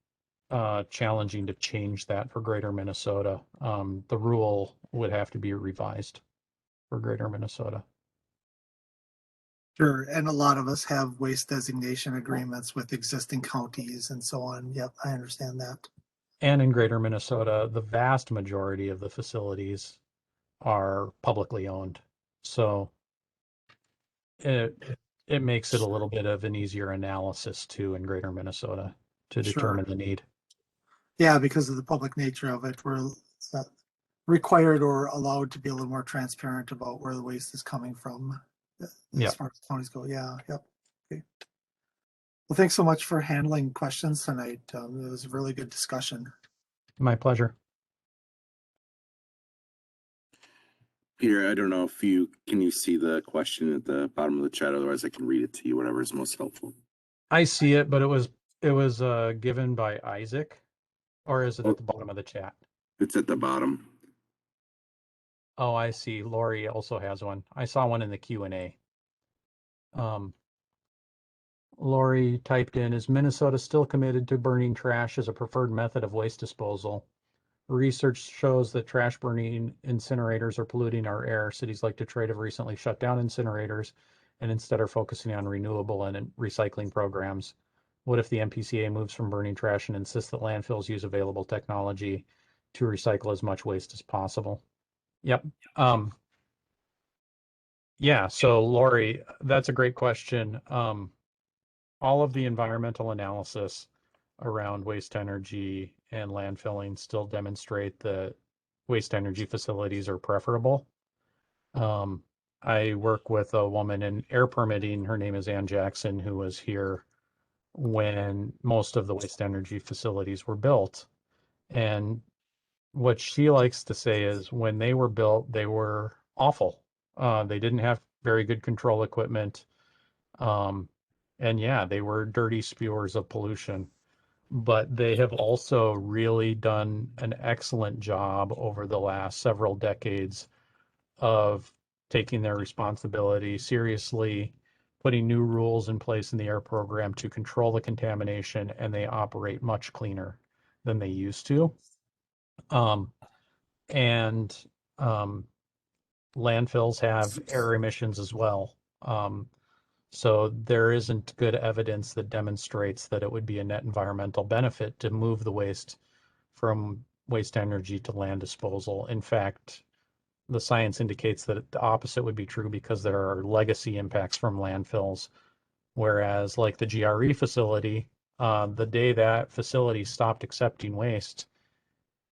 S2: challenging to change that for greater Minnesota. The rule would have to be revised for greater Minnesota.
S5: Sure, and a lot of us have waste designation agreements with existing counties and so on. Yep, I understand that.
S2: And in greater Minnesota, the vast majority of the facilities are publicly owned. So it makes it a little bit of an easier analysis too in greater Minnesota to determine the need.
S5: Yeah, because of the public nature of it, we're required or allowed to be a little more transparent about where the waste is coming from as far as counties go. Yeah, yep. Okay. Well, thanks so much for handling questions tonight. It was a really good discussion.
S2: My pleasure.
S3: Peter, I don't know if can you see the question at the bottom of the chat? Otherwise, I can read it to you, whatever is most helpful.
S2: I see it, but it was given by Isaac, or is it at the bottom of the chat?
S3: It's at the bottom.
S2: Oh, I see. Lori also has one. I saw one in the Q&A. Lori typed in, is Minnesota still committed to burning trash as a preferred method of waste disposal? Research shows that trash burning incinerators are polluting our air. Cities like Detroit have recently shut down incinerators and instead are focusing on renewable and recycling programs. What if the MPCA moves from burning trash and insists that landfills use available technology to recycle as much waste as possible? Yep. Yeah, so Lori, that's a great question. All of the environmental analysis around waste energy and landfilling still demonstrate that waste energy facilities are preferable. I work with a woman in air permitting. Her name is Ann Jackson, who was here when most of the waste energy facilities were built. And what she likes to say is when they were built, they were awful. They didn't have very good control equipment. And yeah, they were dirty spewers of pollution, but they have also really done an excellent job over the last several decades of taking their responsibility seriously, putting new rules in place in the air program to control the contamination, and they operate much cleaner than they used to. Landfills have air emissions as well. So there isn't good evidence that demonstrates that it would be a net environmental benefit to move the waste from waste energy to land disposal. In fact, the science indicates that the opposite would be true because there are legacy impacts from landfills. Whereas like the GRE facility, the day that facility stopped accepting waste,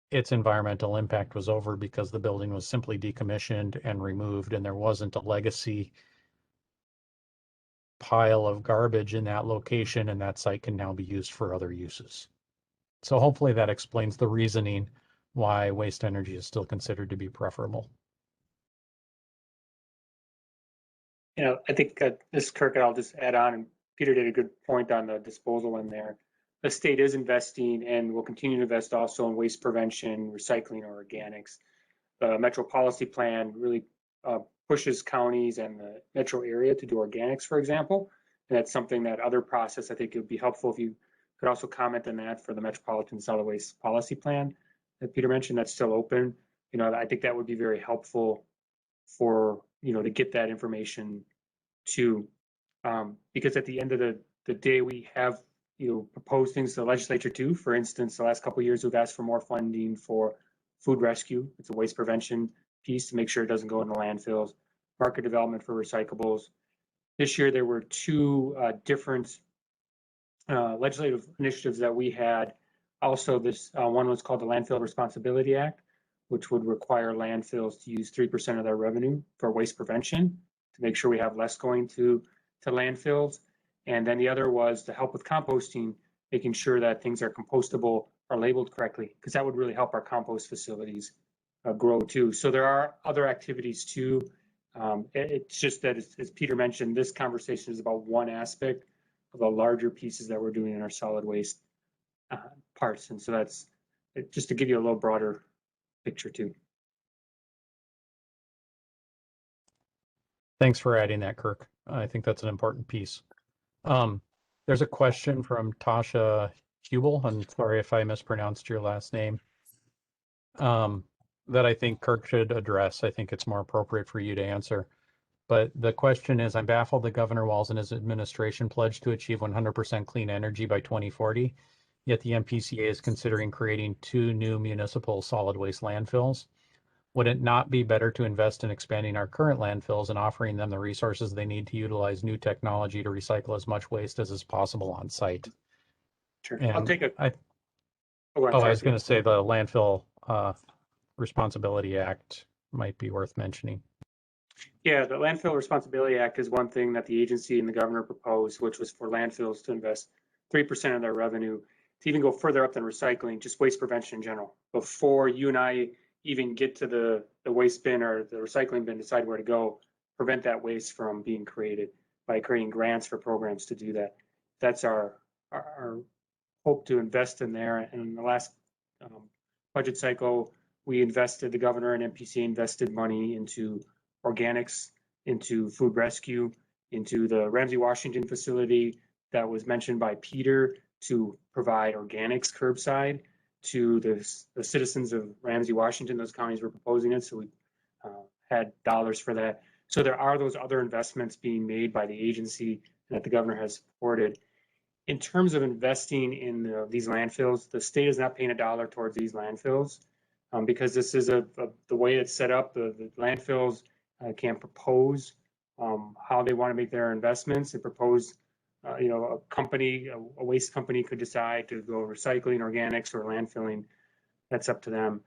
S2: its environmental impact was over because the building was simply decommissioned and removed, and there wasn't a legacy pile of garbage in that location, and that site can now be used for other uses. So hopefully that explains the reasoning why waste energy is still considered to be preferable.
S1: I think this is Kirk, and I'll just add on, and Peter did a good point on the disposal in there. The state is investing and will continue to invest also in waste prevention, recycling, or organics. The Metro Policy Plan really pushes counties and the metro area to do organics, for example. And that's something that other process, I think it would be helpful if you could also comment on that for the Metropolitan Solid Waste Policy Plan that Peter mentioned. That's still open. I think that would be very helpful for, to get that information too. Because at the end of the day, we have, proposed things to the legislature too. For instance, the last couple of years, we've asked for more funding for food rescue. It's a waste prevention piece to make sure it doesn't go into landfills, market development for recyclables. This year, there were two different legislative initiatives that we had. Also, this one was called the Landfill Responsibility Act, which would require landfills to use 3% of their revenue for waste prevention to make sure we have less going to landfills. And then the other was to help with composting, making sure that things are compostable or labeled correctly, because that would really help our compost facilities grow too. So there are other activities too. It's just that, as Peter mentioned, this conversation is about one aspect of the larger pieces that we're doing in our solid waste parts. And so that's just to give you a little broader picture too.
S2: Thanks for adding that, Kirk. I think that's an important piece. There's a question from Tasha Hubel. I'm sorry if I mispronounced your last name. That I think Kirk should address. I think it's more appropriate for you to answer. But the question is, I'm baffled that Governor Walz and his administration pledged to achieve 100% clean energy by 2040, yet the MPCA is considering creating 2 new municipal solid waste landfills. Would it not be better to invest in expanding our current landfills and offering them the resources they need to utilize new technology to recycle as much waste as is possible on site?
S1: Sure.
S2: And
S1: I'll take a.
S2: I was going to say the Landfill Responsibility Act might be worth mentioning.
S1: Yeah, the Landfill Responsibility Act is one thing that the agency and the governor proposed, which was for landfills to invest 3% of their revenue to even go further up than recycling, just waste prevention in general. Before you and I even get to the waste bin or the recycling bin, decide where to go, prevent that waste from being created by creating grants for programs to do that. That's our hope to invest in there. And in the last budget cycle, the governor and MPCA invested money into organics, into food rescue, into the Ramsey Washington facility that was mentioned by Peter to provide organics curbside to the citizens of Ramsey Washington. Those counties were proposing it, so we had dollars for that. So there are those other investments being made by the agency that the governor has supported. In terms of investing in these landfills, the state is not paying a dollar towards these landfills because this is the way it's set up. The landfills can propose how they want to make their investments. They propose, a company, a waste company could decide to go recycling, organics, or landfilling. That's up to them.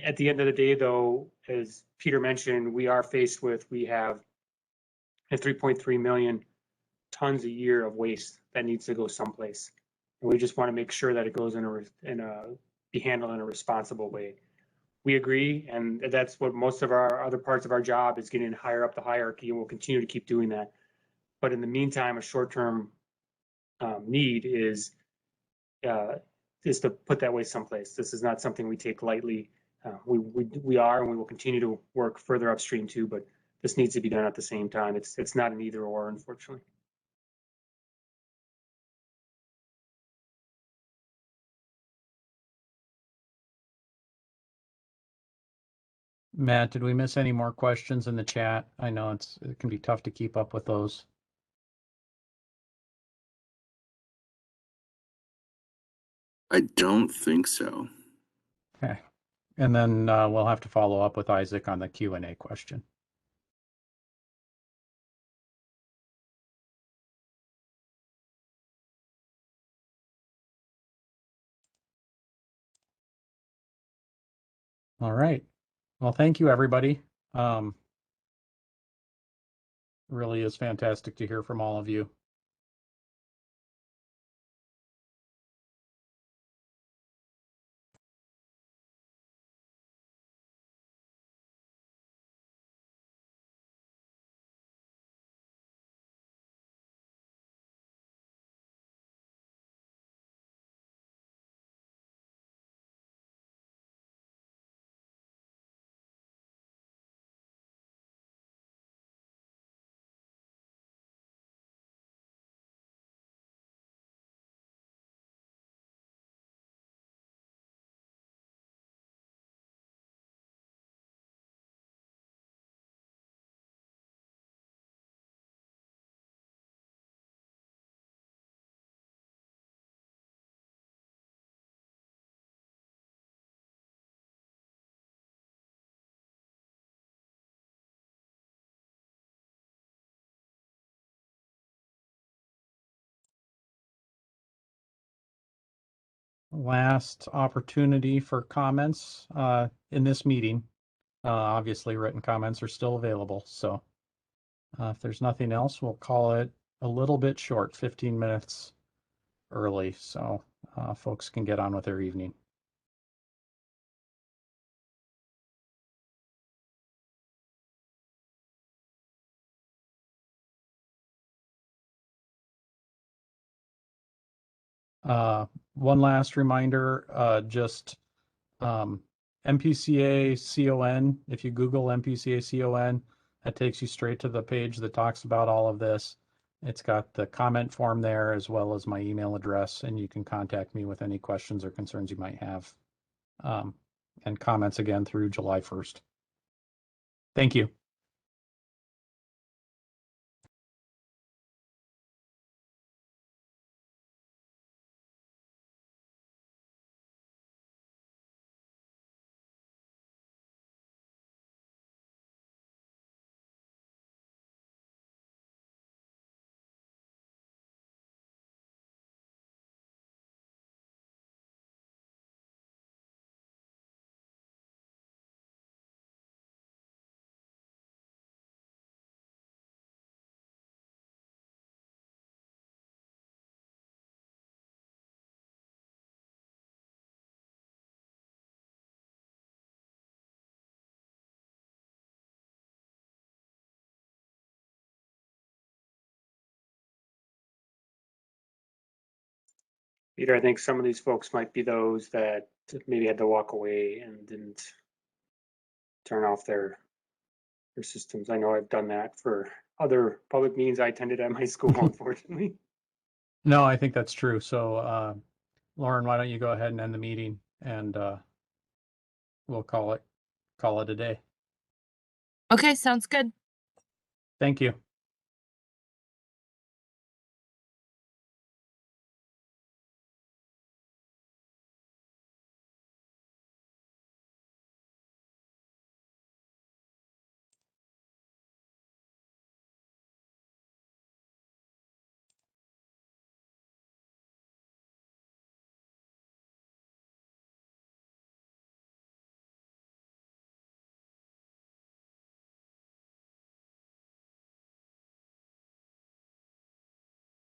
S1: At the end of the day, though, as Peter mentioned, we have 3.3 million tons a year of waste that needs to go someplace. And we just want to make sure that it goes be handled in a responsible way. We agree, and that's what most of our other parts of our job is, getting higher up the hierarchy, and we'll continue to keep doing that. But in the meantime, a short-term need is to put that waste someplace. This is not something we take lightly. We are, and we will continue to work further upstream too, but this needs to be done at the same time. It's not an either or, unfortunately.
S2: Matt, did we miss any more questions in the chat? I know it can be tough to keep up with those.
S3: I don't think so.
S2: Okay. And then we'll have to follow up with Isaac on the Q&A question. All right. Well, thank you, everybody. Really is fantastic to hear from all of you. last opportunity for comments in this meeting. Obviously, written comments are still available. So if there's nothing else, we'll call it a little bit short, 15 minutes early, so folks can get on with their evening. One last reminder, just MPCA CON, if you Google MPCA CON, that takes you straight to the page that talks about all of this. It's got the comment form there as well as my email address, and you can contact me with any questions or concerns you might have. And comments again through July 1st. Thank you.
S1: Peter, I think some of these folks might be those that maybe had to walk away and didn't turn off their systems. I know I've done that for other public meetings I attended at my school, unfortunately.
S2: No, I think that's true. So, Lauren, why don't you go ahead and end the meeting, and we'll call it a day.
S19: Okay, sounds good.
S2: Thank you.